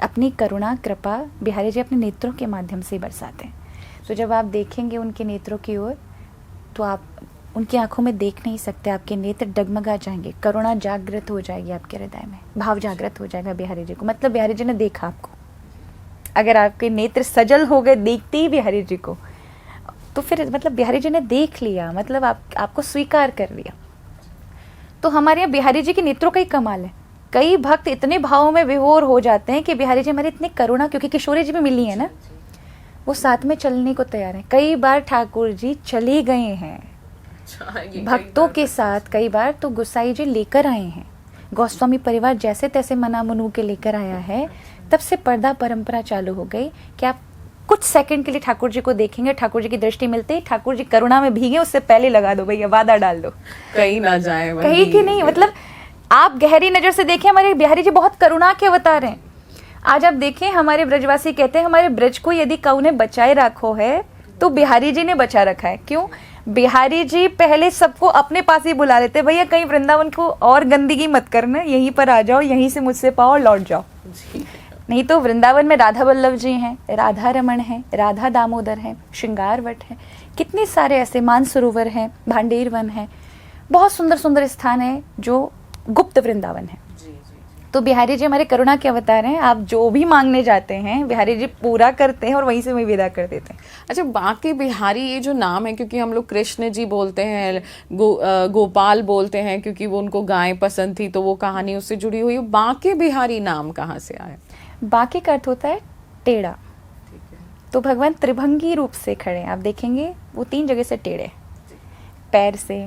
अपनी करुणा कृपा बिहारी जी अपने नेत्रों के माध्यम से बरसाते हैं। तो जब आप देखेंगे उनके नेत्रों की ओर तो आप उनकी आंखों में देख नहीं सकते, आपके नेत्र डगमगा जाएंगे, करुणा जागृत हो जाएगी आपके हृदय में, भाव जागृत हो जाएगा बिहारी जी को। मतलब बिहारी जी ने देखा आपको, अगर आपके नेत्र सजल हो गए देखते ही बिहारी जी को, तो फिर मतलब बिहारी जी ने देख लिया, मतलब आपको स्वीकार कर लिया। तो हमारे यहाँ बिहारी जी के नेत्रों का ही कमाल है। कई भक्त इतने भावों में विभोर हो जाते हैं कि बिहारी जी हमारे इतने करुणा, क्योंकि किशोरी जी भी मिली है ना, वो साथ में चलने को तैयार हैं। कई बार ठाकुर जी चले गए हैं भक्तों के साथ, कई बार तो गोसाई जी लेकर आए हैं। गोस्वामी परिवार जैसे तैसे मना मनु के लेकर आया है। तब से पर्दा परंपरा चालू हो गई कि आप कुछ सेकंड के लिए ठाकुर जी को देखेंगे, ठाकुर जी की दृष्टि मिलते ही ठाकुर जी करुणा में भीगे, उससे पहले लगा दो भैया, वादा डाल दो,
कहीं ना जाए,
कहीं की नहीं। मतलब आप गहरी नजर से देखें, हमारे बिहारी जी बहुत करुणा के अवतार हैं। आज आप देखें, हमारे ब्रजवासी कहते हैं हमारे ब्रज को यदि कऊ ने बचाए रखो है तो बिहारी जी ने बचा रखा है। क्यों? बिहारी जी पहले सबको अपने पास ही बुला लेते, भैया कहीं वृंदावन को और गंदगी मत करना, यहीं पर आ जाओ, यहीं से मुझसे पाओ और लौट जाओ। नहीं तो वृंदावन में राधा वल्लभ जी हैं, राधा रमण हैं, राधा दामोदर हैं, श्रृंगार वट हैं, कितने सारे ऐसे मानसरोवर हैं, भांडेर वन है, बहुत सुंदर सुंदर स्थान है जो गुप्त वृंदावन है। तो बिहारी जी हमारे करुणा के अवतार हैं। आप जो भी मांगने जाते हैं बिहारी जी पूरा करते हैं और वहीं से वहीं विदा कर देते हैं।
अच्छा, बाकी बिहारी ये जो नाम है, क्योंकि हम लोग कृष्ण जी बोलते हैं, गोपाल बोलते हैं, क्योंकि वो उनको गाय पसंद थी तो वो कहानी उससे जुड़ी हुई। बाकी बिहारी नाम कहाँ से आया?
बाकी का अर्थ होता है टेढ़ा। तो भगवान त्रिभंगी रूप से खड़े हैं। आप देखेंगे वो 3 जगह से टेढ़े, पैर से,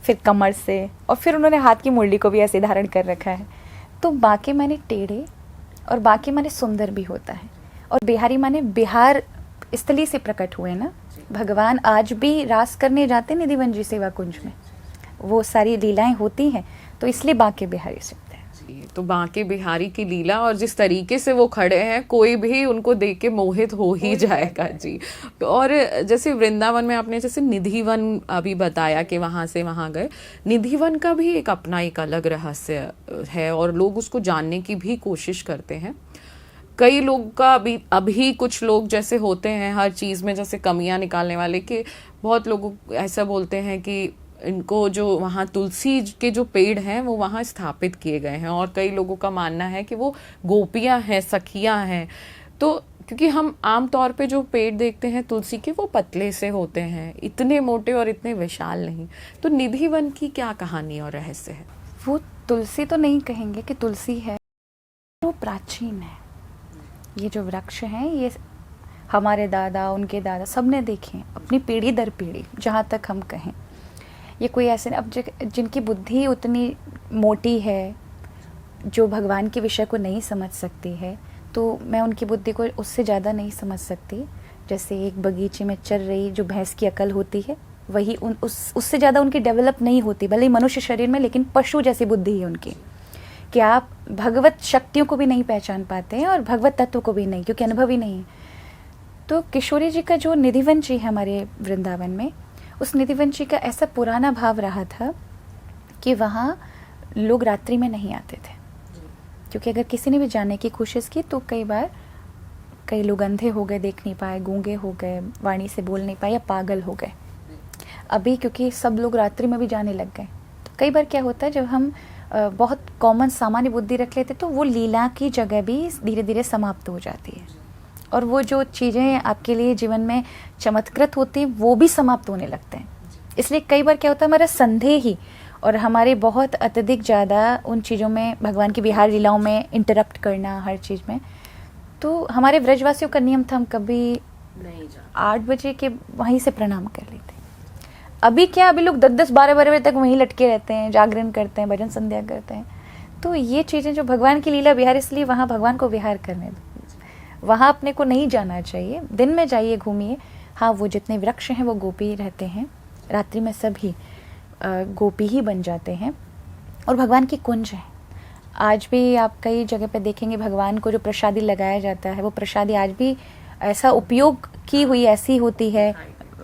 फिर कमर से, और फिर उन्होंने हाथ की मुरली को भी ऐसे धारण कर रखा है। तो बाकी माने टेढ़े और बाकी माने सुंदर भी होता है। और बिहारी माने बिहार स्थली से प्रकट हुए ना। भगवान आज भी रास करने जाते निधिवन जी सेवा कुंज में, वो सारी लीलाएं होती हैं, तो इसलिए बाके बिहारी से।
तो बाके बिहारी की लीला, और जिस तरीके से वो खड़े हैं, कोई भी उनको देख के मोहित हो ही जाएगा जी। और जैसे वृंदावन में आपने जैसे निधिवन अभी बताया कि वहाँ से वहाँ गए, निधिवन का भी एक अपना एक अलग रहस्य है और लोग उसको जानने की भी कोशिश करते हैं। कई लोग का अभी कुछ लोग जैसे होते हैं हर चीज़ में जैसे कमियां निकालने वाले, कि बहुत लोग ऐसा बोलते हैं कि इनको जो वहाँ तुलसी के जो पेड़ हैं वो वहाँ स्थापित किए गए हैं, और कई लोगों का मानना है कि वो गोपियाँ हैं, सखियाँ हैं। तो क्योंकि हम आम तौर पे जो पेड़ देखते हैं तुलसी के, वो पतले से होते हैं, इतने मोटे और इतने विशाल नहीं। तो निधिवन की क्या कहानी और रहस्य है?
वो तुलसी तो नहीं कहेंगे कि तुलसी है, वो प्राचीन है। ये जो वृक्ष हैं ये हमारे दादा, उनके दादा, सबने देखे अपनी पीढ़ी दर पीढ़ी, जहाँ तक हम कहें। ये कोई ऐसे अब जिनकी बुद्धि उतनी मोटी है, जो भगवान के विषय को नहीं समझ सकती है, तो मैं उनकी बुद्धि को उससे ज़्यादा नहीं समझ सकती। जैसे एक बगीचे में चल रही जो भैंस की अकल होती है, वही उससे ज़्यादा उनकी डेवलप नहीं होती, भले ही मनुष्य शरीर में, लेकिन पशु जैसी बुद्धि है उनकी, कि आप भगवत शक्तियों को भी नहीं पहचान पाते हैं और भगवत तत्व को भी नहीं, क्योंकि अनुभव ही नहीं है। तो किशोरी जी का जो निधिवन जी है हमारे वृंदावन में, उस निधिवन जी का ऐसा पुराना भाव रहा था कि वहाँ लोग रात्रि में नहीं आते थे, क्योंकि अगर किसी ने भी जाने की कोशिश की तो कई बार कई लोग अंधे हो गए, देख नहीं पाए, गूंगे हो गए, वाणी से बोल नहीं पाए, या पागल हो गए। अभी क्योंकि सब लोग रात्रि में भी जाने लग गए, तो कई बार क्या होता है, जब हम बहुत कॉमन सामान्य बुद्धि रख लेते तो वो लीला की जगह भी धीरे धीरे समाप्त हो जाती है, और वो जो चीज़ें आपके लिए जीवन में चमत्कृत होती हैं वो भी समाप्त होने लगते हैं। इसलिए कई बार क्या होता है, हमारा संदेह ही और हमारे बहुत अत्यधिक ज़्यादा उन चीज़ों में, भगवान की विहार लीलाओं में इंटरप्ट करना हर चीज़ में। तो हमारे व्रजवासियों का नियम था, हम कभी 8 बजे के वहीं से प्रणाम कर लेते। अभी क्या, अभी लोग 10-10, 12 बजे तक वहीं लटके रहते हैं, जागरण करते हैं, भजन संध्या करते हैं। तो ये चीज़ें जो भगवान की लीला विहार, इसलिए वहाँ भगवान को विहार करने दो, वहाँ अपने को नहीं जाना चाहिए। दिन में जाइए, घूमिए। हाँ, वो जितने वृक्ष हैं वो गोपी रहते हैं, रात्रि में सभी गोपी ही बन जाते हैं, और भगवान की कुंज है। आज भी आप कई जगह पे देखेंगे भगवान को जो प्रसादी लगाया जाता है, वो प्रसादी आज भी ऐसा उपयोग की हुई ऐसी होती है।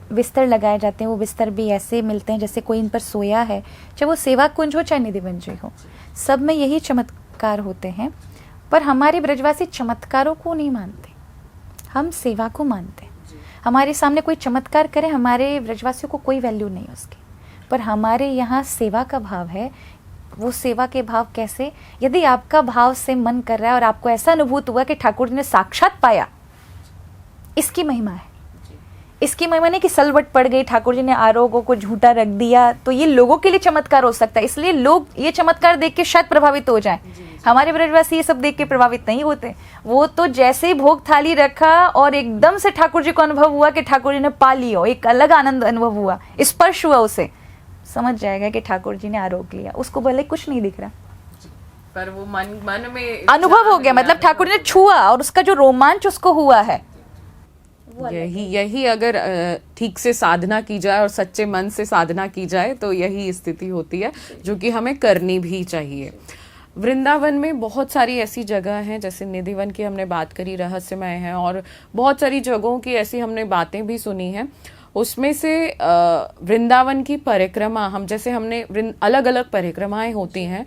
बिस्तर लगाए जाते हैं, वो बिस्तर भी ऐसे मिलते हैं जैसे कोई इन पर सोया है, चाहे वो सेवा कुंज हो चाहे निधिवन जी हो, सब में यही चमत्कार होते हैं। पर हमारे ब्रजवासी चमत्कारों को नहीं मानते, हम सेवा को मानते हैं। हमारे सामने कोई चमत्कार करे, हमारे ब्रजवासियों को कोई वैल्यू नहीं उसकी, पर हमारे यहाँ सेवा का भाव है। वो सेवा के भाव कैसे, यदि आपका भाव से मन कर रहा है और आपको ऐसा अनुभूत हुआ कि ठाकुर जी ने साक्षात पाया, इसकी महिमा है। इसकी महिमा नहीं कि सलवट पड़ गई, ठाकुर जी ने आरोग्य को झूठा रख दिया, तो ये लोगों के लिए चमत्कार हो सकता है, इसलिए लोग ये चमत्कार देख के शायद प्रभावित हो जाएं। हमारे ब्रजवासी ये सब देख के प्रभावित नहीं होते, वो तो जैसे ही भोग थाली रखा और एकदम से ठाकुर जी को अनुभव हुआ कि ठाकुर जी ने पा लिया, एक अलग आनंद अनुभव हुआ, स्पर्श हुआ, उसे समझ जाएगा कि ठाकुर जी ने आरोग्य लिया, उसको भले कुछ नहीं दिख रहा
पर वो मन में
अनुभव हो गया, मतलब ठाकुर ने छुआ और उसका जो रोमांच उसको हुआ है।
यही अगर ठीक से साधना की जाए और सच्चे मन से साधना की जाए तो यही स्थिति होती है, जो कि हमें करनी भी चाहिए। वृंदावन में बहुत सारी ऐसी जगह हैं, जैसे निधिवन की हमने बात करी, रहस्यमय है, और बहुत सारी जगहों की ऐसी हमने बातें भी सुनी हैं। उसमें से वृंदावन की परिक्रमा, हमने अलग अलग परिक्रमाएं होती हैं,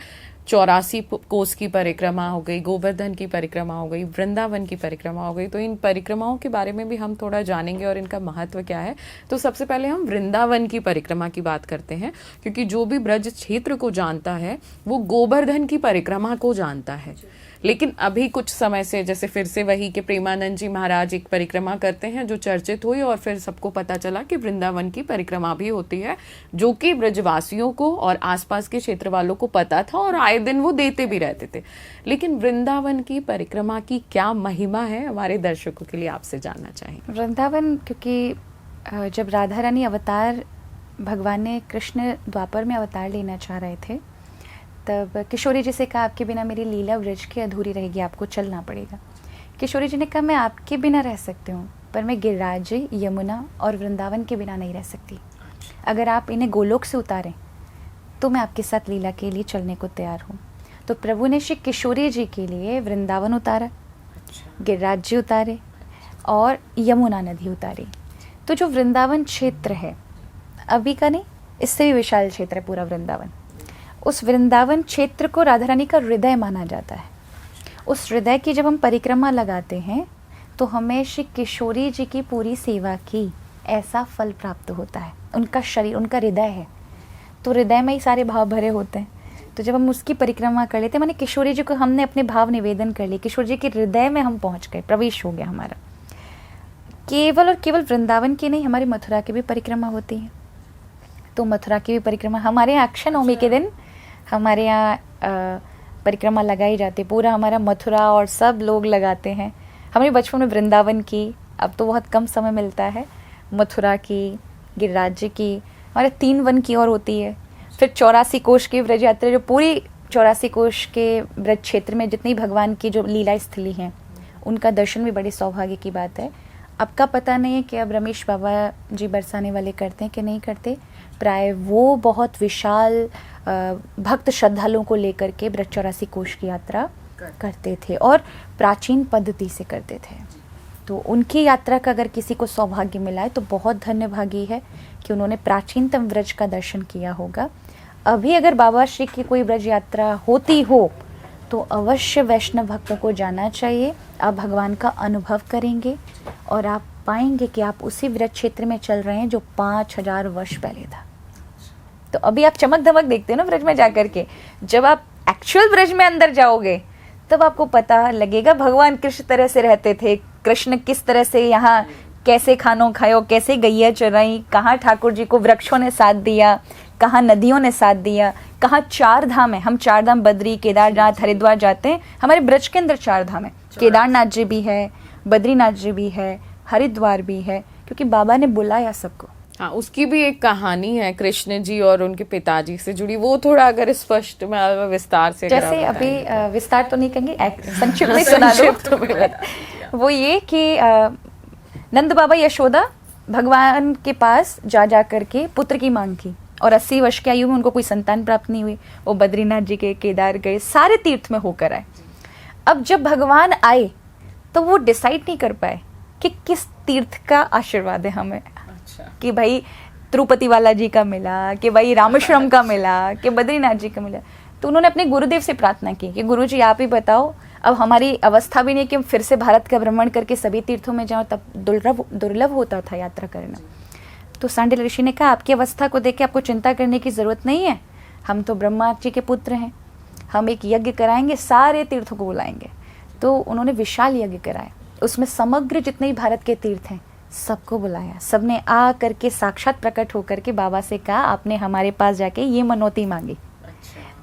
84 कोस की परिक्रमा हो गई, गोवर्धन की परिक्रमा हो गई, वृंदावन की परिक्रमा हो गई। तो इन परिक्रमाओं के बारे में भी हम थोड़ा जानेंगे और इनका महत्व क्या है। तो सबसे पहले हम वृंदावन की परिक्रमा की बात करते हैं, क्योंकि जो भी ब्रज क्षेत्र को जानता है वो गोवर्धन की परिक्रमा को जानता है। लेकिन अभी कुछ समय से, जैसे फिर से वही कि प्रेमानंद जी महाराज एक परिक्रमा करते हैं जो चर्चित हुई, और फिर सबको पता चला कि वृंदावन की परिक्रमा भी होती है, जो कि ब्रजवासियों को और आसपास के क्षेत्र वालों को पता था और आए दिन वो देते भी रहते थे। लेकिन वृंदावन की परिक्रमा की क्या महिमा है, हमारे दर्शकों के लिए आपसे जानना चाहेंगे।
वृंदावन, क्योंकि जब राधा रानी अवतार, भगवान ने कृष्ण द्वापर में अवतार लेना चाह रहे थे, तब किशोरी जी से कहा आपके बिना मेरी लीला व्रज की अधूरी रहेगी, आपको चलना पड़ेगा। किशोरी जी ने कहा मैं आपके बिना रह सकती हूँ, पर मैं गिरिराज, यमुना और वृंदावन के बिना नहीं रह सकती। अगर आप इन्हें गोलोक से उतारें तो मैं आपके साथ लीला के लिए चलने को तैयार हूँ। तो प्रभु ने श्री किशोरी जी के लिए वृंदावन उतारा, गिरिराज जी उतारे और यमुना नदी उतारी। तो जो वृंदावन क्षेत्र है, अभी का नहीं, इससे भी विशाल क्षेत्र है पूरा वृंदावन। उस वृंदावन क्षेत्र को राधा रानी का हृदय माना जाता है। उस हृदय की जब हम परिक्रमा लगाते हैं तो हमें श्री किशोरी जी की पूरी सेवा की ऐसा फल प्राप्त होता है। उनका शरीर, उनका हृदय है, तो हृदय में ही सारे भाव भरे होते हैं। तो जब हम उसकी परिक्रमा कर लेते हैं, माने किशोरी जी को हमने अपने भाव निवेदन कर लिए, किशोर जी के हृदय में हम पहुंच गए, प्रवेश हो गया हमारा। केवल और केवल वृंदावन की नहीं, हमारी मथुरा की भी परिक्रमा होती है। तो मथुरा की भी परिक्रमा हमारे यहाँ अक्षय नवमी के दिन हमारे यहाँ परिक्रमा लगाई जाती है। पूरा हमारा मथुरा और सब लोग लगाते हैं। हमारे बचपन में वृंदावन की, अब तो बहुत कम समय मिलता है, मथुरा की, गिरिराज की, हमारे 3 वन की और होती है। फिर 84 कोश की व्रज यात्रा, जो पूरी 84 कोश के व्रज क्षेत्र में जितनी भगवान की जो लीला स्थली हैं, उनका दर्शन भी बड़ी सौभाग्य की बात है। अब का पता नहीं है कि अब रमेश बाबा जी बरसाने वाले करते हैं कि नहीं करते। प्राय वो बहुत विशाल भक्त श्रद्धालुओं को लेकर के ब्रज 84 कोश की यात्रा करते थे और प्राचीन पद्धति से करते थे। तो उनकी यात्रा का अगर किसी को सौभाग्य मिला है तो बहुत धन्यभागी है कि उन्होंने प्राचीनतम व्रज का दर्शन किया होगा। अभी अगर बाबा श्री की कोई ब्रज यात्रा होती हो तो अवश्य वैष्णव भक्तों को जाना चाहिए। आप भगवान का अनुभव करेंगे और आप पाएंगे कि आप उसी व्रज क्षेत्र में चल रहे हैं जो 5000 वर्ष पहले था। तो अभी आप चमक धमक देखते हो ना ब्रज में जाकर के, जब आप एक्चुअल ब्रज में अंदर जाओगे तब आपको पता लगेगा भगवान किस तरह से रहते थे, कृष्ण किस तरह से यहाँ कैसे खानों खायो, कैसे गैया चराई, कहाँ ठाकुर जी को वृक्षों ने साथ दिया, कहाँ नदियों ने साथ दिया, कहाँ 4 धाम है। हम 4 धाम बद्री, केदारनाथ, हरिद्वार जाते हैं। हमारे ब्रज के अंदर 4 धाम है, केदारनाथ जी भी है, बद्रीनाथ जी भी है, हरिद्वार भी है, क्योंकि बाबा ने बुलाया सबको।
हाँ, उसकी भी एक कहानी है कृष्ण जी और उनके पिताजी से जुड़ी, वो थोड़ा अगर स्पष्ट में विस्तार से,
जैसे अभी विस्तार तो नहीं कहेंगे, संक्षिप्त में सुना दो। वो ये कि नंद बाबा यशोदा भगवान के पास जा करके पुत्र की मांग की और 80 वर्ष की आयु में उनको कोई संतान प्राप्त नहीं हुई। वो बद्रीनाथ जी के, केदार गए, सारे तीर्थ में होकर आए। अब जब भगवान आए तो वो डिसाइड नहीं कर पाए कि किस तीर्थ का आशीर्वाद है हमें। कि भाई तिरुपति वाला जी का मिला, कि भाई रामेश्वरम का मिला, कि बद्रीनाथ जी का मिला। तो उन्होंने अपने गुरुदेव से प्रार्थना की कि गुरु जी आप ही बताओ, अब हमारी अवस्था भी नहीं कि हम फिर से भारत का भ्रमण करके सभी तीर्थों में जाओ, तब दुर्लभ होता था यात्रा करना। तो सांडिल ऋषि ने कहा आपकी अवस्था को देख के आपको चिंता करने की जरूरत नहीं है, हम तो ब्रह्मा जी के पुत्र हैं, हम एक यज्ञ कराएंगे, सारे तीर्थों को बुलाएंगे। तो उन्होंने विशाल यज्ञ कराए, उसमें समग्र जितने भी भारत के तीर्थ हैं सबको बुलाया, सबने आ करके साक्षात प्रकट होकर के बाबा से कहा आपने हमारे पास जाके ये मनौती मांगी,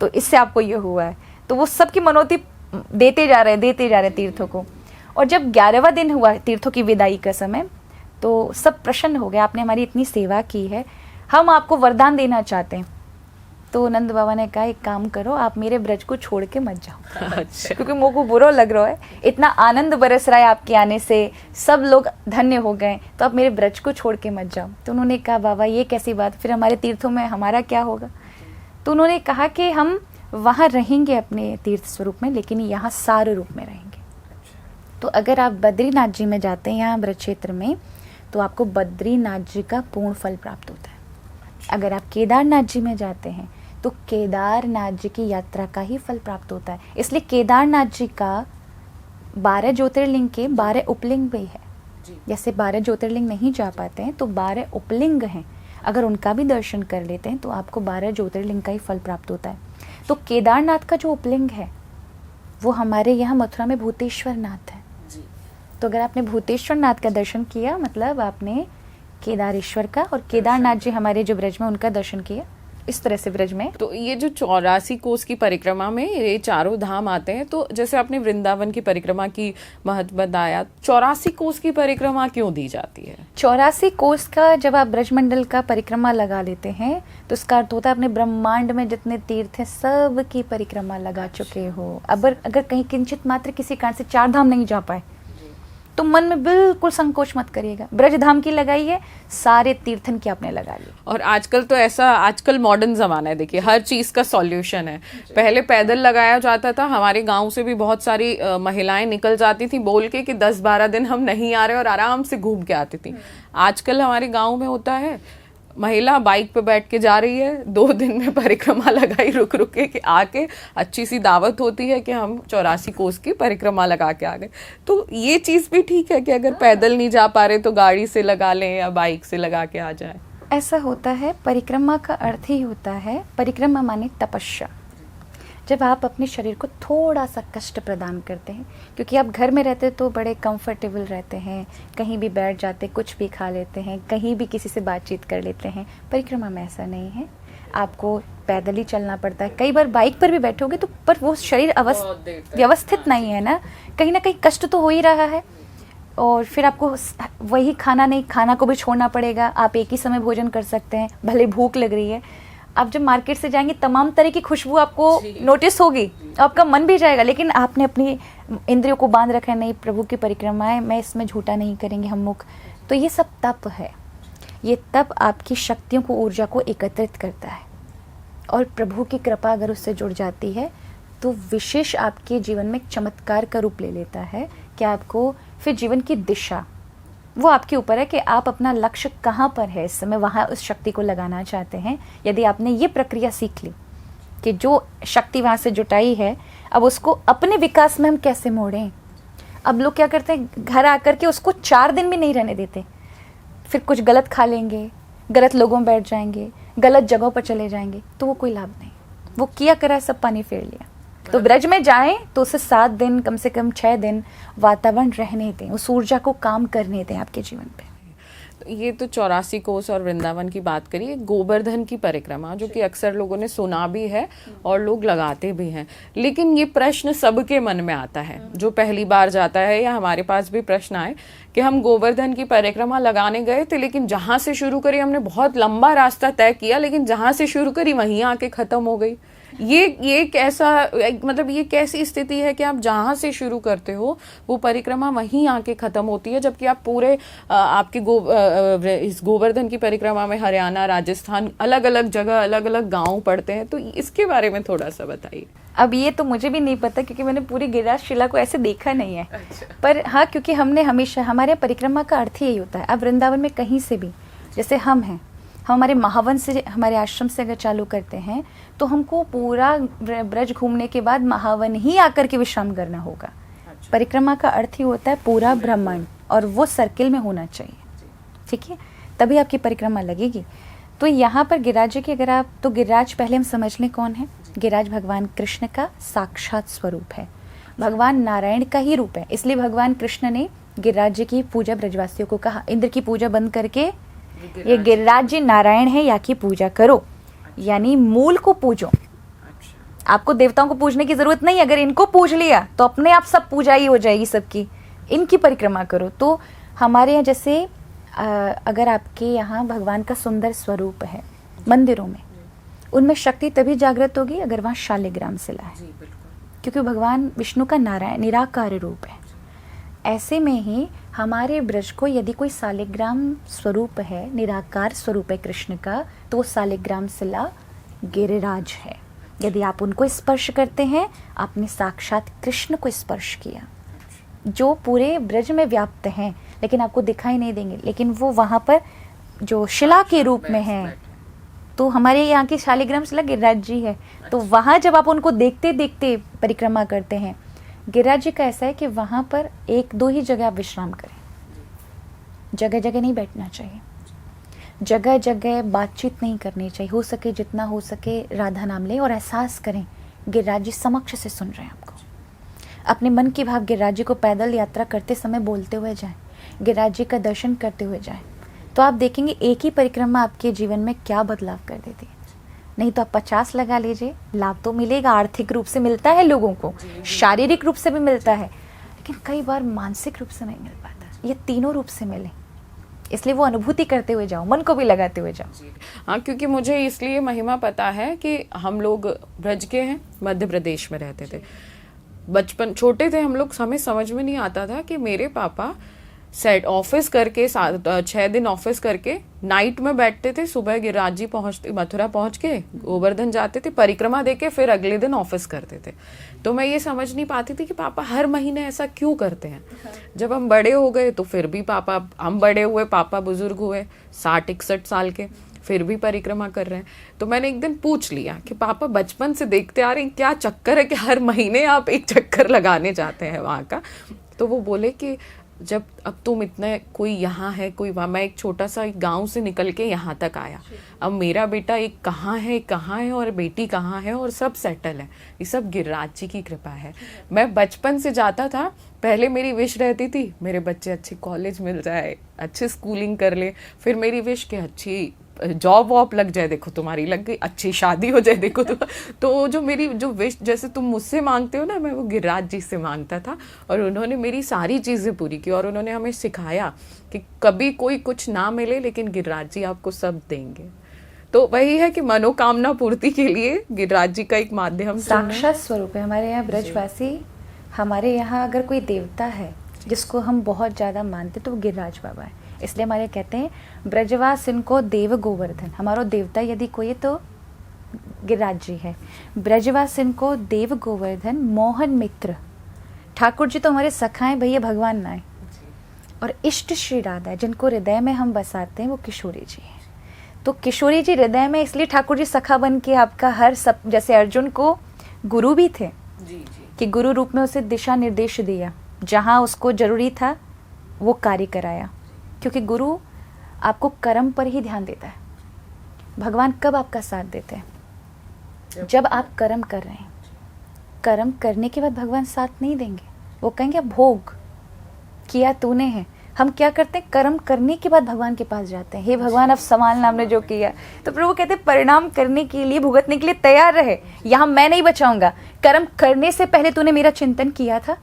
तो इससे आपको ये हुआ है। तो वो सबकी मनौती देते जा रहे तीर्थों को। और जब 11वां दिन हुआ तीर्थों की विदाई का समय, तो सब प्रसन्न हो गए, आपने हमारी इतनी सेवा की है, हम आपको वरदान देना चाहते हैं। तो नंद बाबा ने कहा एक काम करो, आप मेरे ब्रज को छोड़ के मत जाओ।
अच्छा।
क्योंकि मुझे को बुरा लग रहा है, इतना आनंद बरस रहा है आपके आने से, सब लोग धन्य हो गए, तो आप मेरे ब्रज को छोड़ के मत जाओ। तो उन्होंने कहा बाबा ये कैसी बात, फिर हमारे तीर्थों में हमारा क्या होगा। तो उन्होंने कहा कि हम वहाँ रहेंगे अपने तीर्थ स्वरूप में, लेकिन यहाँ सार रूप में रहेंगे। तो अगर आप बद्रीनाथ जी में जाते हैं यहाँ ब्रज क्षेत्र में, तो आपको बद्रीनाथ जी का पूर्ण फल प्राप्त होता है। अगर आप केदारनाथ जी में जाते हैं तो केदारनाथ जी की यात्रा का ही फल प्राप्त होता है। इसलिए केदारनाथ जी का 12 ज्योतिर्लिंग के 12 उपलिंग भी है। जैसे 12 ज्योतिर्लिंग नहीं जा पाते हैं तो 12 उपलिंग हैं, अगर उनका भी दर्शन कर लेते हैं तो आपको 12 ज्योतिर्लिंग का ही फल प्राप्त होता है। तो केदारनाथ का जो उपलिंग है वो हमारे यहाँ मथुरा में भूतेश्वर नाथ है। तो अगर आपने भूतेश्वर नाथ का दर्शन किया, मतलब आपने केदारेश्वर का, और केदारनाथ जी हमारे जो ब्रज में उनका दर्शन किया, इस तरह से ब्रज में।
तो ये जो 84 कोस की परिक्रमा में ये चारों धाम आते हैं, तो जैसे आपने वृंदावन की परिक्रमा की महत्व बताया, 84 कोस की परिक्रमा क्यों दी जाती है?
84 कोस का जब आप ब्रजमंडल का परिक्रमा लगा लेते हैं तो इसका अर्थ होता है अपने ब्रह्मांड में जितने तीर्थ हैं सब की परिक्रमा लगा चुके हो। अब अगर कहीं किंचित मात्र किसी कारण से 4 धाम नहीं जा पाए तो मन में बिल्कुल संकोच मत करिएगा, ब्रज धाम की लगाइए, सारे तीर्थन की आपने लगा ली।
और आजकल तो ऐसा, आजकल मॉडर्न जमाना है, देखिए हर चीज का सॉल्यूशन है। पहले पैदल लगाया जाता था, हमारे गांव से भी बहुत सारी महिलाएं निकल जाती थी बोल के कि 10-12 दिन हम नहीं आ रहे, और आराम से घूम के आती थी। आजकल हमारे गाँव में होता है, महिला बाइक पे बैठ के जा रही है, 2 दिन में परिक्रमा लगाई, रुक रुक के आके अच्छी सी दावत होती है कि हम 84 कोस की परिक्रमा लगा के आ गए। तो ये चीज भी ठीक है कि अगर पैदल नहीं जा पा रहे तो गाड़ी से लगा लें या बाइक से लगा के आ जाए।
ऐसा होता है, परिक्रमा का अर्थ ही होता है, परिक्रमा माने तपस्या। जब आप अपने शरीर को थोड़ा सा कष्ट प्रदान करते हैं, क्योंकि आप घर में रहते तो बड़े कंफर्टेबल रहते हैं, कहीं भी बैठ जाते, कुछ भी खा लेते हैं, कहीं भी किसी से बातचीत कर लेते हैं। परिक्रमा में ऐसा नहीं है, आपको पैदल ही चलना पड़ता है। कई बार बाइक पर भी बैठोगे तो पर वो शरीर व्यवस्थित नहीं है ना कहीं कष्ट तो हो ही रहा है। और फिर आपको वही खाना को भी छोड़ना पड़ेगा। आप एक ही समय भोजन कर सकते हैं, भले भूख लग रही है। आप जब मार्केट से जाएंगे तमाम तरह की खुशबू आपको नोटिस होगी, आपका मन भी जाएगा, लेकिन आपने अपनी इंद्रियों को बांध रखा है, नहीं प्रभु की परिक्रमा है, मैं इसमें झूठा नहीं करेंगे हम मुख। तो ये सब तप है, ये तप आपकी शक्तियों को, ऊर्जा को एकत्रित करता है। और प्रभु की कृपा अगर उससे जुड़ जाती है तो विशेष आपके जीवन में एक चमत्कार का रूप ले लेता है कि आपको फिर जीवन की दिशा, वो आपके ऊपर है कि आप अपना लक्ष्य कहाँ पर है इस समय, वहाँ उस शक्ति को लगाना चाहते हैं। यदि आपने ये प्रक्रिया सीख ली कि जो शक्ति वहाँ से जुटाई है, अब उसको अपने विकास में हम कैसे मोड़ें। अब लोग क्या करते हैं, घर आकर के उसको 4 दिन भी नहीं रहने देते, फिर कुछ गलत खा लेंगे, गलत लोगों में बैठ जाएंगे, गलत जगहों पर चले जाएंगे, तो वो कोई लाभ नहीं। वो किया करा सब पानी फेर लिया। तो ब्रज में जाएं तो उसे 7 दिन, कम से कम 6 दिन वातावरण रहने दें, उस ऊर्जा को काम करने दें आपके जीवन पे।
तो ये तो 84 कोस और वृंदावन की बात करिए। गोवर्धन की परिक्रमा जो कि अक्सर लोगों ने सुना भी है और लोग लगाते भी हैं, लेकिन ये प्रश्न सबके मन में आता है जो पहली बार जाता है, या हमारे पास भी प्रश्न आए कि हम गोवर्धन की परिक्रमा लगाने गए थे, लेकिन जहां से शुरू करी हमने बहुत लंबा रास्ता तय किया, लेकिन जहां से शुरू करी वहीं आके खत्म हो गई। ये कैसा, मतलब ये कैसी स्थिति है कि आप जहां से शुरू करते हो वो परिक्रमा वहीं आके खत्म होती है, जबकि आप पूरे आपके इस गोवर्धन की परिक्रमा में हरियाणा, राजस्थान, अलग अलग जगह, अलग अलग गांव पड़ते हैं। तो इसके बारे में थोड़ा सा बताइए।
अब ये तो मुझे भी नहीं पता क्योंकि मैंने पूरी गिरिराज शिला को ऐसे देखा नहीं है। पर हाँ, क्योंकि हमने हमेशा, हमारे परिक्रमा का अर्थ ही यही होता है। अब वृंदावन में कहीं से भी, जैसे हम हैं, हम हमारे महावन से, हमारे आश्रम से अगर चालू करते हैं तो हमको पूरा ब्रज घूमने के बाद महावन ही आकर के विश्राम करना होगा। परिक्रमा का अर्थ ही होता है पूरा ब्रह्मांड, और वो सर्किल में होना चाहिए, ठीक है, तभी आपकी परिक्रमा लगेगी। तो यहाँ पर गिरिराज जी की अगर आप, तो गिरिराज पहले हम समझ लें कौन है। गिरिराज भगवान कृष्ण का साक्षात स्वरूप है, भगवान नारायण का ही रूप है। इसलिए भगवान कृष्ण ने गिरिराज जी की पूजा ब्रजवासियों को कहा, इंद्र की पूजा बंद करके ये गिरिराज जी नारायण है, या की पूजा करो, यानी मूल को पूजो। आपको देवताओं को पूजने की जरूरत नहीं, अगर इनको पूज लिया तो अपने आप सब पूजा ही हो जाएगी सबकी, इनकी परिक्रमा करो। तो हमारे यहाँ जैसे अगर आपके यहाँ भगवान का सुंदर स्वरूप है मंदिरों में, उनमें शक्ति तभी जागृत होगी अगर वहाँ शालिग्राम शिला है, क्योंकि भगवान विष्णु का नारायण निराकार रूप है। ऐसे में ही हमारे ब्रज को यदि कोई शालिग्राम स्वरूप है, निराकार स्वरूप है कृष्ण का, तो वो शालिग्राम शिला गिरिराज है। यदि आप उनको स्पर्श करते हैं, आपने साक्षात कृष्ण को स्पर्श किया, जो पूरे ब्रज में व्याप्त हैं, लेकिन आपको दिखाई नहीं देंगे, लेकिन वो वहाँ पर जो शिला के रूप में है। तो हमारे यहाँ की शालिग्राम शिला गिरिराज जी है। तो वहाँ जब आप उनको देखते देखते परिक्रमा करते हैं, गिरिराज जी का ऐसा है कि वहाँ पर एक दो ही जगह आप विश्राम करें, जगह जगह नहीं बैठना चाहिए, जगह जगह बातचीत नहीं करनी चाहिए। हो सके जितना हो सके राधा नाम लें और एहसास करें गिरिराज जी समक्ष से सुन रहे हैं आपको। अपने मन की भाव गिरिराज जी को पैदल यात्रा करते समय बोलते हुए जाएं, गिरिराज जी का दर्शन करते हुए जाएं, तो आप देखेंगे एक ही परिक्रमा आपके जीवन में क्या बदलाव कर देती है। नहीं तो आप 50 लगा लीजिए, लाभ तो मिलेगा, आर्थिक रूप से मिलता है लोगों को, शारीरिक रूप से भी मिलता है, लेकिन कई बार मानसिक रूप से नहीं मिल पाता। ये तीनों रूप से मिले, इसलिए वो अनुभूति करते हुए जाओ, मन को भी लगाते हुए जाओ।
हाँ, क्योंकि मुझे इसलिए महिमा पता है कि हम लोग ब्रज के हैं, मध्य प्रदेश में रहते थे। बचपन छोटे थे हम लोग, हमें समझ में नहीं आता था कि मेरे पापा सेट ऑफिस करके 6 दिन ऑफिस करके नाइट में बैठते थे, सुबह गिरिराज जी पहुंचते, मथुरा पहुंच के गोवर्धन जाते थे, परिक्रमा देके फिर अगले दिन ऑफिस करते थे। तो मैं ये समझ नहीं पाती थी कि पापा हर महीने ऐसा क्यों करते हैं। जब हम बड़े हो गए तो फिर भी पापा, हम बड़े हुए, पापा बुजुर्ग हुए 60-61 साल के, फिर भी परिक्रमा कर रहे हैं। तो मैंने एक दिन पूछ लिया कि पापा बचपन से देखते आ रहे हैं, क्या चक्कर है कि हर महीने आप एक चक्कर लगाने जाते हैं वहाँ का। तो वो बोले कि जब अब तुम इतने, कोई यहाँ है कोई वहाँ, मैं एक छोटा सा गांव से निकल के यहाँ तक आया, अब मेरा बेटा एक कहाँ है और बेटी कहाँ है और सब सेटल है, ये सब गिरिराज जी की कृपा है। मैं बचपन से जाता था, पहले मेरी विश रहती थी मेरे बच्चे अच्छे कॉलेज मिल जाए, अच्छी स्कूलिंग कर ले, फिर मेरी विश के अच्छी जॉब वॉब लग जाए, देखो तुम्हारी लग गई, अच्छी शादी हो जाए, देखो तो जो मेरी जो विश जैसे तुम मुझसे मांगते हो ना, मैं वो गिरिराज जी से मांगता था, और उन्होंने मेरी सारी चीज़ें पूरी की। और उन्होंने हमें सिखाया कि कभी कोई कुछ ना मिले, लेकिन गिरिराज जी आपको सब देंगे। तो वही है कि मनोकामना पूर्ति के लिए गिरिराज जी का एक माध्यम
साक्षात स्वरूप है। हमारे यहाँ ब्रजवासी, हमारे यहाँ अगर कोई देवता है जिसको हम बहुत ज़्यादा मानते तो वो गिरिराज बाबा है। इसलिए हमारे कहते हैं ब्रजवास इनको देव गोवर्धन, हमारो देवता यदि कोई तो गिरिराज जी है। ब्रजवास इनको देव गोवर्धन मोहन मित्र, ठाकुर जी तो हमारे सखा हैं भैया, भगवान ना है। और इष्ट श्री राधा जिनको हृदय में हम बसाते हैं वो किशोरी जी हैं। तो किशोरी जी हृदय में, इसलिए ठाकुर जी सखा बन के आपका हर सब, जैसे अर्जुन को गुरु भी थे कि गुरु रूप में उसे दिशा निर्देश दिया, जहाँ उसको जरूरी था वो कार्य कराया, क्योंकि गुरु आपको कर्म पर ही ध्यान देता है। भगवान कब आपका साथ देते हैं? जब आप कर्म कर रहे हैं। कर्म करने के बाद भगवान साथ नहीं देंगे, वो कहेंगे भोग किया तूने है। हम क्या करते हैं, कर्म करने के बाद भगवान के पास जाते हैं, हे भगवान अब संभालना हमने जो किया। तो प्रभु कहते हैं परिणाम करने के लिए, भुगतने के लिए तैयार रहे, यहाँ मैं नहीं बचाऊंगा। कर्म करने से पहले तूने मेरा चिंतन किया था,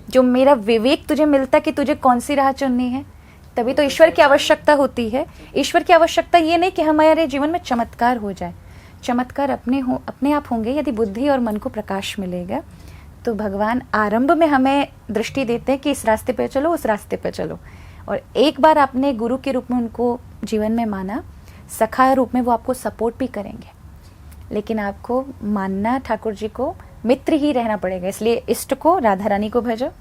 जो मेरा विवेक तुझे मिलता कि तुझे कौन सी राह चुननी है, तभी तो ईश्वर की आवश्यकता होती है। ईश्वर की आवश्यकता ये नहीं कि हमारे जीवन में चमत्कार हो जाए, चमत्कार अपने आप होंगे यदि बुद्धि और मन को प्रकाश मिलेगा। तो भगवान आरंभ में हमें दृष्टि देते हैं कि इस रास्ते पे चलो, उस रास्ते पे चलो। और एक बार आपने गुरु के रूप में उनको जीवन में माना, सखा रूप में वो आपको सपोर्ट भी करेंगे, लेकिन आपको मानना ठाकुर जी को मित्र ही रहना पड़ेगा। इसलिए इष्ट को, राधा रानी को भजो,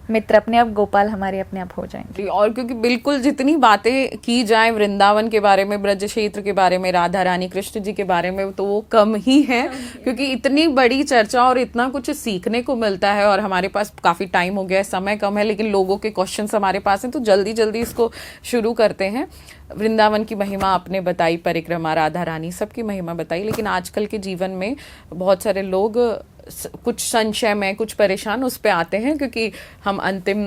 मित्र अपने आप गोपाल हमारे अपने आप हो जाएंगे।
और क्योंकि बिल्कुल जितनी बातें की जाए वृंदावन के बारे में, ब्रज क्षेत्र के बारे में, राधा रानी कृष्ण जी के बारे में, तो वो कम ही है, क्योंकि इतनी बड़ी चर्चा और इतना कुछ सीखने को मिलता है। और हमारे पास काफी टाइम हो गया है, समय कम है, लेकिन लोगों के क्वेश्चंस हमारे पास हैं, तो जल्दी जल्दी इसको शुरू करते हैं। वृंदावन की महिमा आपने बताई, परिक्रमा, राधा रानी सबकी महिमा बताई, लेकिन आजकल के जीवन में बहुत सारे लोग कुछ संशय में, कुछ परेशान उस पे आते हैं, क्योंकि हम अंतिम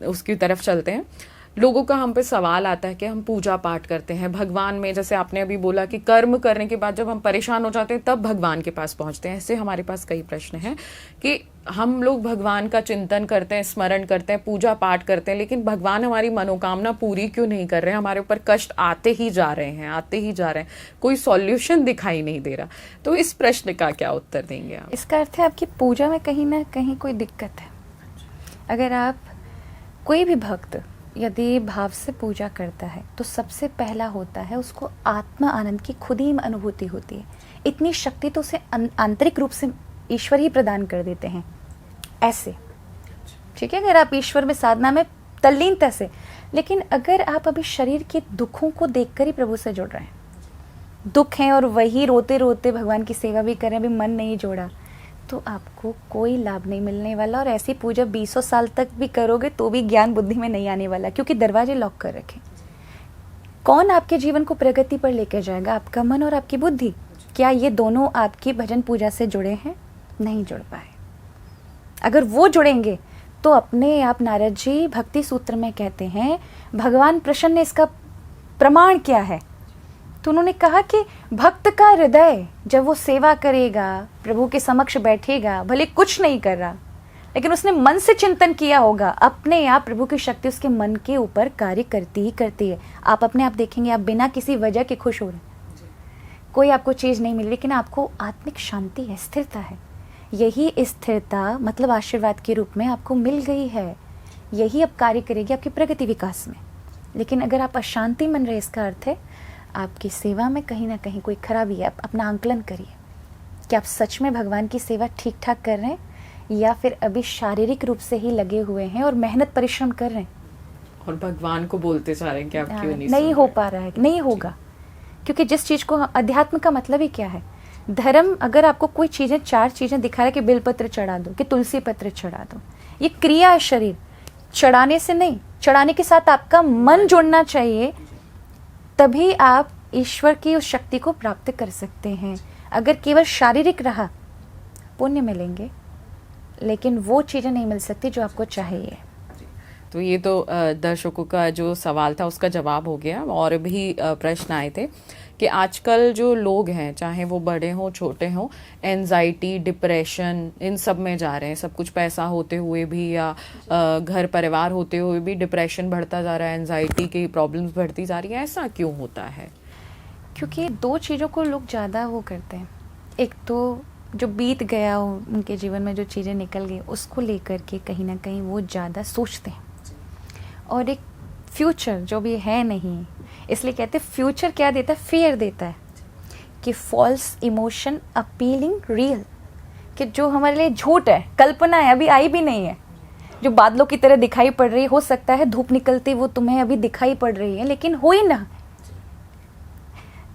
उसकी तरफ चलते हैं। लोगों का हम पे सवाल आता है कि हम पूजा पाठ करते हैं भगवान में, जैसे आपने अभी बोला कि कर्म करने के बाद जब हम परेशान हो जाते हैं तब भगवान के पास पहुंचते हैं। ऐसे हमारे पास कई प्रश्न हैं कि हम लोग भगवान का चिंतन करते हैं, स्मरण करते हैं, पूजा पाठ करते हैं, लेकिन भगवान हमारी मनोकामना पूरी क्यों नहीं कर रहे हैं? हमारे ऊपर कष्ट आते ही जा रहे हैं, आते ही जा रहे हैं, कोई सॉल्यूशन दिखाई नहीं दे रहा। तो इस प्रश्न का क्या उत्तर देंगे आप?
इसका अर्थ है आपकी पूजा में कहीं ना कहीं कोई दिक्कत है। अगर आप, कोई भी भक्त यदि भाव से पूजा करता है तो सबसे पहला होता है उसको आत्मा आनंद की खुद ही अनुभूति होती है। इतनी शक्ति तो उसे आंतरिक रूप से ईश्वर ही प्रदान कर देते हैं ऐसे, ठीक है, अगर आप ईश्वर में साधना में तल्लीनता से। लेकिन अगर आप अभी शरीर के दुखों को देखकर ही प्रभु से जुड़ रहे हैं, दुख हैं और वही रोते रोते भगवान की सेवा भी करें, अभी मन नहीं जोड़ा, तो आपको कोई लाभ नहीं मिलने वाला। और ऐसी पूजा 20 साल तक भी करोगे तो भी ज्ञान बुद्धि में नहीं आने वाला, क्योंकि दरवाजे लॉक कर रखे। कौन आपके जीवन को प्रगति पर लेकर जाएगा? आपका मन और आपकी बुद्धि। क्या ये दोनों आपकी भजन पूजा से जुड़े हैं? नहीं जुड़ पाए। अगर वो जुड़ेंगे तो अपने आप, नारद जी भक्ति सूत्र में कहते हैं भगवान प्रसन्न, इसका प्रमाण क्या है? तो उन्होंने कहा कि भक्त का हृदय जब वो सेवा करेगा, प्रभु के समक्ष बैठेगा, भले कुछ नहीं कर रहा, लेकिन उसने मन से चिंतन किया होगा, अपने आप प्रभु की शक्ति उसके मन के ऊपर कार्य करती ही करती है। आप अपने आप देखेंगे, आप बिना किसी वजह के खुश हो रहे हैं, कोई आपको चीज़ नहीं मिली, लेकिन आपको आत्मिक शांति है, स्थिरता है। यही स्थिरता मतलब आशीर्वाद के रूप में आपको मिल गई है, यही अब कार्य करेगी आपकी प्रगति विकास में। लेकिन अगर आप अशांति मन रहे, इसका अर्थ है आपकी सेवा में कहीं ना कहीं कोई खराबी है। आप अपना आंकलन करिए कि आप सच में भगवान की सेवा ठीक ठाक कर रहे हैं या फिर अभी शारीरिक रूप से ही लगे हुए हैं और मेहनत परिश्रम कर रहे हैं
और भगवान को बोलते जा रहे हैं कि आप क्यों
नहीं हो पा रहा है, नहीं होगा। क्योंकि जिस चीज़ को, अध्यात्म का मतलब ही क्या है? धर्म अगर आपको कोई चीज़ें, 4 चीज़ें दिखा रहा है कि बेलपत्र चढ़ा दो, कि तुलसी पत्र चढ़ा दो, ये क्रिया है शरीर, चढ़ाने से नहीं, चढ़ाने के साथ आपका मन जुड़ना चाहिए, तभी आप ईश्वर की उस शक्ति को प्राप्त कर सकते हैं। अगर केवल शारीरिक रहा, पुण्य मिलेंगे, लेकिन वो चीज़ें नहीं मिल सकती जो आपको चाहिए।
तो ये तो दर्शकों का जो सवाल था उसका जवाब हो गया। और भी प्रश्न आए थे कि आजकल जो लोग हैं, चाहे वो बड़े हों छोटे हों, एंजाइटी, डिप्रेशन, इन सब में जा रहे हैं। सब कुछ पैसा होते हुए भी या घर परिवार होते हुए भी डिप्रेशन बढ़ता जा रहा है, एंजाइटी की प्रॉब्लम्स बढ़ती जा रही है। ऐसा क्यों होता है?
क्योंकि 2 चीज़ों को लोग ज़्यादा वो करते हैं। एक तो जो बीत गया हो उनके जीवन में, जो चीज़ें निकल गई, उसको लेकर के कहीं ना कहीं वो ज़्यादा सोचते हैं। और एक फ्यूचर जो भी है नहीं, इसलिए कहते हैं फ्यूचर क्या देता है? फियर देता है कि फॉल्स इमोशन अपीलिंग रियल, कि जो हमारे लिए झूठ है, कल्पना है, अभी आई भी नहीं है, जो बादलों की तरह दिखाई पड़ रही, हो सकता है धूप निकलती वो तुम्हें अभी दिखाई पड़ रही है, लेकिन हो ही ना।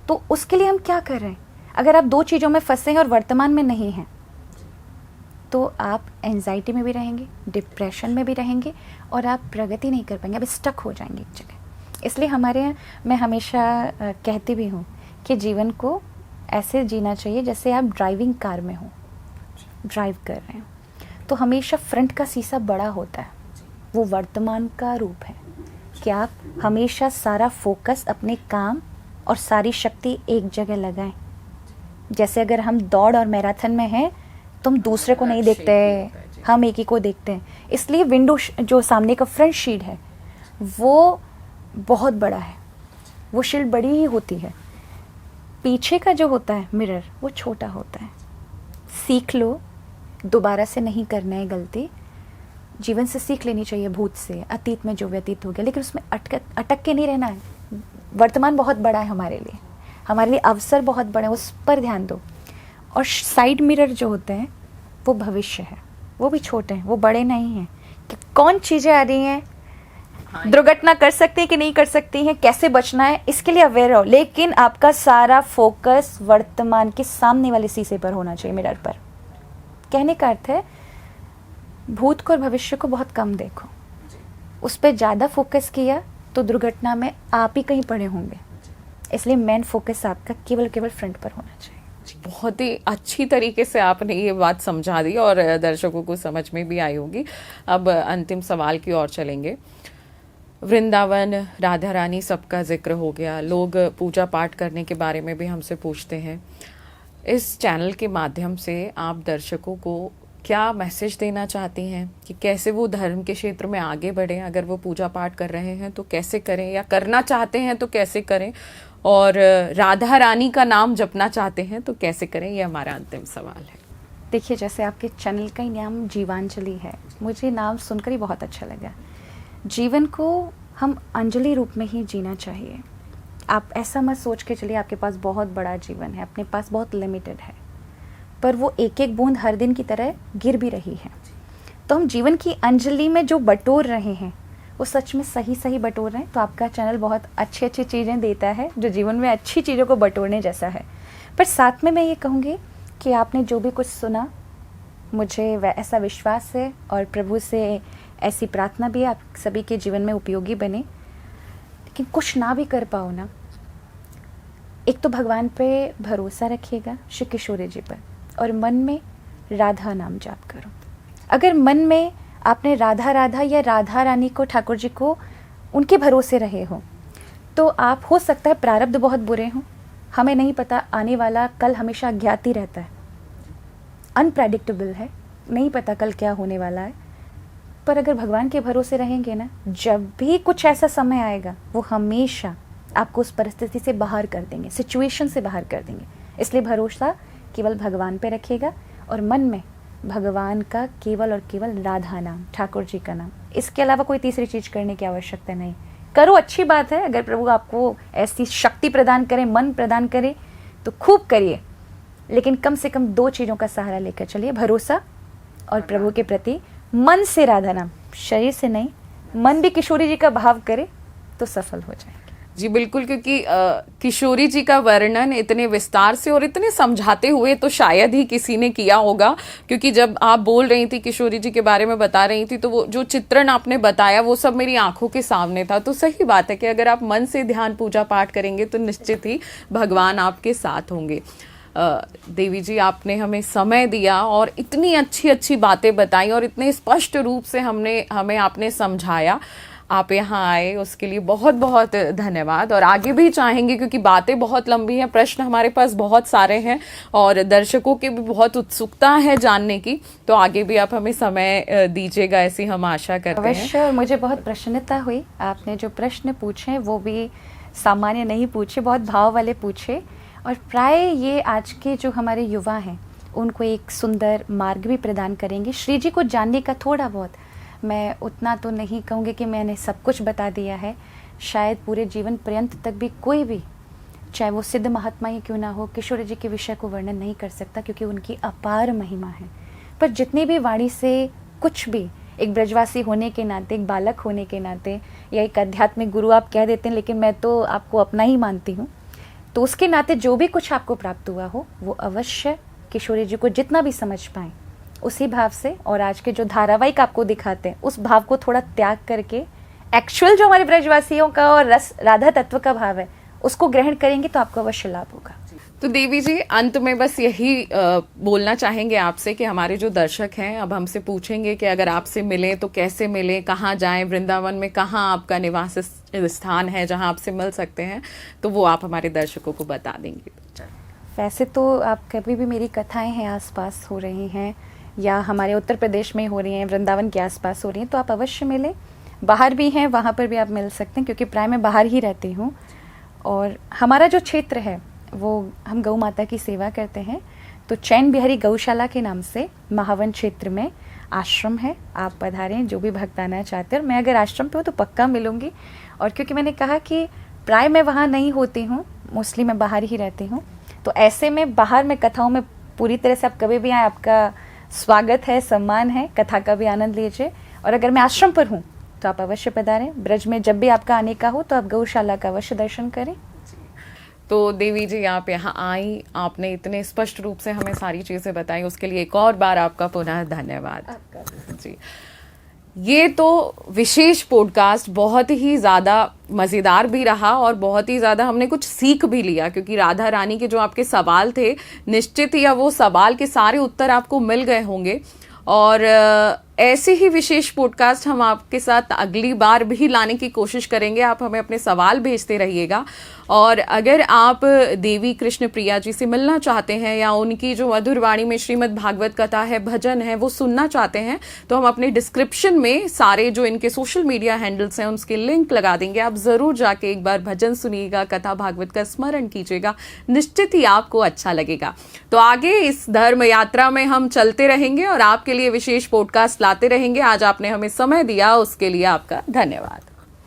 तो उसके लिए हम क्या कर रहे हैं? अगर आप 2 चीज़ों में फंसे हैं और वर्तमान में नहीं हैं, तो आप एंजाइटी में भी रहेंगे, डिप्रेशन में भी रहेंगे, और आप प्रगति नहीं कर पाएंगे, अभी स्टक हो जाएंगे एक जगह। इसलिए हमारे यहाँ मैं हमेशा कहती भी हूँ कि जीवन को ऐसे जीना चाहिए जैसे आप ड्राइविंग कार में हो, ड्राइव कर रहे हैं, तो हमेशा फ्रंट का शीशा बड़ा होता है, वो वर्तमान का रूप है कि आप हमेशा सारा फोकस अपने काम और सारी शक्ति एक जगह लगाएं। जैसे अगर हम दौड़ और मैराथन में हैं तो हम दूसरे को नहीं देखते, हम एक ही को देखते हैं। इसलिए विंडो जो सामने का फ्रंट शील्ड है वो बहुत बड़ा है, वो शील्ड बड़ी ही होती है। पीछे का जो होता है मिरर वो छोटा होता है। सीख लो, दोबारा से नहीं करना है गलती, जीवन से सीख लेनी चाहिए, भूत से, अतीत में जो व्यतीत हो गया, लेकिन उसमें अटक के नहीं रहना है। वर्तमान बहुत बड़ा है हमारे लिए अवसर बहुत बड़े हैं, उस पर ध्यान दो। और साइड मिरर जो होते हैं वो भविष्य है, वो भी छोटे हैं, वो बड़े नहीं हैं कि कौन चीज़ें आ रही हैं, दुर्घटना कर सकती है कि नहीं कर सकती हैं, कैसे बचना है, इसके लिए अवेयर रहो। लेकिन आपका सारा फोकस वर्तमान के सामने वाले शीशे पर होना चाहिए, मिरर पर। कहने का अर्थ है भूत को और भविष्य को बहुत कम देखो, उस पर ज़्यादा फोकस किया तो दुर्घटना में आप ही कहीं पड़े होंगे। इसलिए मेन फोकस आपका केवल फ्रंट पर होना चाहिए।
बहुत ही अच्छी तरीके से आपने ये बात समझा दी और दर्शकों को समझ में भी आई होगी। अब अंतिम सवाल की ओर चलेंगे। वृंदावन, राधा रानी सबका जिक्र हो गया, लोग पूजा पाठ करने के बारे में भी हमसे पूछते हैं। इस चैनल के माध्यम से आप दर्शकों को क्या मैसेज देना चाहती हैं कि कैसे वो धर्म के क्षेत्र में आगे बढ़ें? अगर वो पूजा पाठ कर रहे हैं तो कैसे करें, या करना चाहते हैं तो कैसे करें, और राधा रानी का नाम जपना चाहते हैं तो कैसे करें? ये हमारा अंतिम सवाल है।
देखिए, जैसे आपके चैनल का ही नाम जीवांजलि है, मुझे नाम सुनकर ही बहुत अच्छा लगा। जीवन को हम अंजलि रूप में ही जीना चाहिए। आप ऐसा मत सोच के चलिए आपके पास बहुत बड़ा जीवन है, अपने पास बहुत लिमिटेड है, पर वो एक एक बूंद हर दिन की तरह गिर भी रही है। तो हम जीवन की अंजलि में जो बटोर रहे हैं वो सच में सही सही बटोर रहे हैं। तो आपका चैनल बहुत अच्छी अच्छी चीज़ें देता है जो जीवन में अच्छी चीज़ों को बटोरने जैसा है। पर साथ में मैं ये कहूँगी कि आपने जो भी कुछ सुना, मुझे ऐसा विश्वास है और प्रभु से ऐसी प्रार्थना भी है आप सभी के जीवन में उपयोगी बने। लेकिन कुछ ना भी कर पाओ ना, एक तो भगवान पे भरोसा रखिएगा, श्री किशोरी जी पर, और मन में राधा नाम जाप करो। अगर मन में आपने राधा राधा या राधा रानी को, ठाकुर जी को, उनके भरोसे रहे हो, तो आप, हो सकता है प्रारब्ध बहुत बुरे हों, हमें नहीं पता, आने वाला कल हमेशा अज्ञात ही रहता है, अनप्रेडिक्टेबल है, नहीं पता कल क्या होने वाला है। पर अगर भगवान के भरोसे रहेंगे ना, जब भी कुछ ऐसा समय आएगा वो हमेशा आपको उस परिस्थिति से बाहर कर देंगे, सिचुएशन से बाहर कर देंगे। इसलिए भरोसा केवल भगवान पे रखिएगा और मन में भगवान का केवल और केवल राधा नाम, ठाकुर जी का नाम, इसके अलावा कोई तीसरी चीज़ करने की आवश्यकता नहीं। करो, अच्छी बात है, अगर प्रभु आपको ऐसी शक्ति प्रदान करे, मन प्रदान करे तो खूब करिए, लेकिन कम से कम 2 चीज़ों का सहारा लेकर चलिए, भरोसा और प्रभु के प्रति मन से राधा नाम, शरीर से नहीं, मन भी किशोरी जी का भाव करे तो सफल हो जाए।
जी बिल्कुल, क्योंकि किशोरी जी का वर्णन इतने विस्तार से और इतने समझाते हुए तो शायद ही किसी ने किया होगा, क्योंकि जब आप बोल रही थी, किशोरी जी के बारे में बता रही थी, तो वो जो चित्रण आपने बताया वो सब मेरी आंखों के सामने था। तो सही बात है कि अगर आप मन से ध्यान पूजा पाठ करेंगे तो निश्चित ही भगवान आपके साथ होंगे। देवी जी, आपने हमें समय दिया और इतनी अच्छी अच्छी बातें बताई और इतने स्पष्ट रूप से हमें आपने समझाया। आप यहाँ आए उसके लिए बहुत बहुत धन्यवाद, और आगे भी चाहेंगे, क्योंकि बातें बहुत लंबी हैं, प्रश्न हमारे पास बहुत सारे हैं और दर्शकों की भी बहुत उत्सुकता है जानने की, तो आगे भी आप हमें समय दीजिएगा, ऐसी हम आशा करते हैं।
अवश्य, मुझे बहुत प्रसन्नता हुई, आपने जो प्रश्न पूछे वो भी सामान्य नहीं पूछे, बहुत भाव वाले पूछे, और प्राय ये आज के जो हमारे युवा हैं उनको एक सुंदर मार्ग भी प्रदान करेंगे श्री जी को जानने का। थोड़ा बहुत, मैं उतना तो नहीं कहूँगी कि मैंने सब कुछ बता दिया है, शायद पूरे जीवन पर्यंत तक भी कोई भी, चाहे वो सिद्ध महात्मा ही क्यों ना हो, किशोरी जी के विषय को वर्णन नहीं कर सकता, क्योंकि उनकी अपार महिमा है। पर जितनी भी वाणी से कुछ भी, एक ब्रजवासी होने के नाते, एक बालक होने के नाते, या एक आध्यात्मिक गुरु आप कह देते हैं, लेकिन मैं तो आपको अपना ही मानती हूँ, तो उसके नाते जो भी कुछ आपको प्राप्त हुआ हो वो अवश्य किशोरी जी को जितना भी समझ पाएँ उसी भाव से, और आज के जो धारावाहिक आपको दिखाते हैं उस भाव को थोड़ा त्याग करके एक्चुअल जो हमारे ब्रजवासियों का और रस राधा तत्व का भाव है उसको ग्रहण करेंगे तो आपको अवश्य लाभ होगा।
तो देवी जी, अंत में बस यही बोलना चाहेंगे आपसे कि हमारे जो दर्शक हैं अब हमसे पूछेंगे कि अगर आपसे मिले तो कैसे मिले, कहाँ जाएं, वृंदावन में कहाँ आपका निवास स्थान है जहाँ आपसे मिल सकते हैं, तो वो आप हमारे दर्शकों को बता देंगे।
वैसे तो आप कभी भी, मेरी कथाएं हैं आसपास हो रही हैं या हमारे उत्तर प्रदेश में हो रही हैं, वृंदावन के आसपास हो रही हैं, तो आप अवश्य मिलें। बाहर भी हैं, वहाँ पर भी आप मिल सकते हैं, क्योंकि प्राय मैं बाहर ही रहती हूँ। और हमारा जो क्षेत्र है वो, हम गौ माता की सेवा करते हैं, तो चैन बिहारी गौशाला के नाम से महावन क्षेत्र में आश्रम है। आप पधारें, जो भी भक्त आना चाहते हैं। और मैं अगर आश्रम पे हूँ तो पक्का मिलूँगी, और क्योंकि मैंने कहा कि प्राय मैं वहाँ नहीं होती हूँ, मोस्टली मैं बाहर ही रहती हूँ, तो ऐसे में बाहर में कथाओं में पूरी तरह से आप कभी भी आए, आपका स्वागत है, सम्मान है, कथा का भी आनंद लीजिए। और अगर मैं आश्रम पर हूँ तो आप अवश्य पधारें। ब्रज में जब भी आपका आने का हो तो आप गौशाला का अवश्य दर्शन करें।
तो देवी जी, आप यहाँ आई, आपने इतने स्पष्ट रूप से हमें सारी चीज़ें बताई, उसके लिए एक और बार आपका पुनः धन्यवाद। जी, ये तो विशेष पॉडकास्ट बहुत ही ज़्यादा मज़ेदार भी रहा और बहुत ही ज़्यादा हमने कुछ सीख भी लिया, क्योंकि राधा रानी के जो आपके सवाल थे निश्चित ही अब वो सवाल के सारे उत्तर आपको मिल गए होंगे। और ऐसे ही विशेष पॉडकास्ट हम आपके साथ अगली बार भी लाने की कोशिश करेंगे। आप हमें अपने सवाल भेजते रहिएगा। और अगर आप देवी कृष्ण प्रिया जी से मिलना चाहते हैं या उनकी जो मधुर वाणी में श्रीमद् भागवत कथा है, भजन है, वो सुनना चाहते हैं, तो हम अपने डिस्क्रिप्शन में सारे जो इनके सोशल मीडिया हैंडल्स हैं उसके लिंक लगा देंगे। आप ज़रूर जाके एक बार भजन सुनिएगा, कथा भागवत का स्मरण कीजिएगा, निश्चित ही आपको अच्छा लगेगा। तो आगे इस धर्म यात्रा में हम चलते रहेंगे और आपके लिए विशेष पॉडकास्ट लाते रहेंगे। आज आपने हमें समय दिया, उसके लिए आपका धन्यवाद।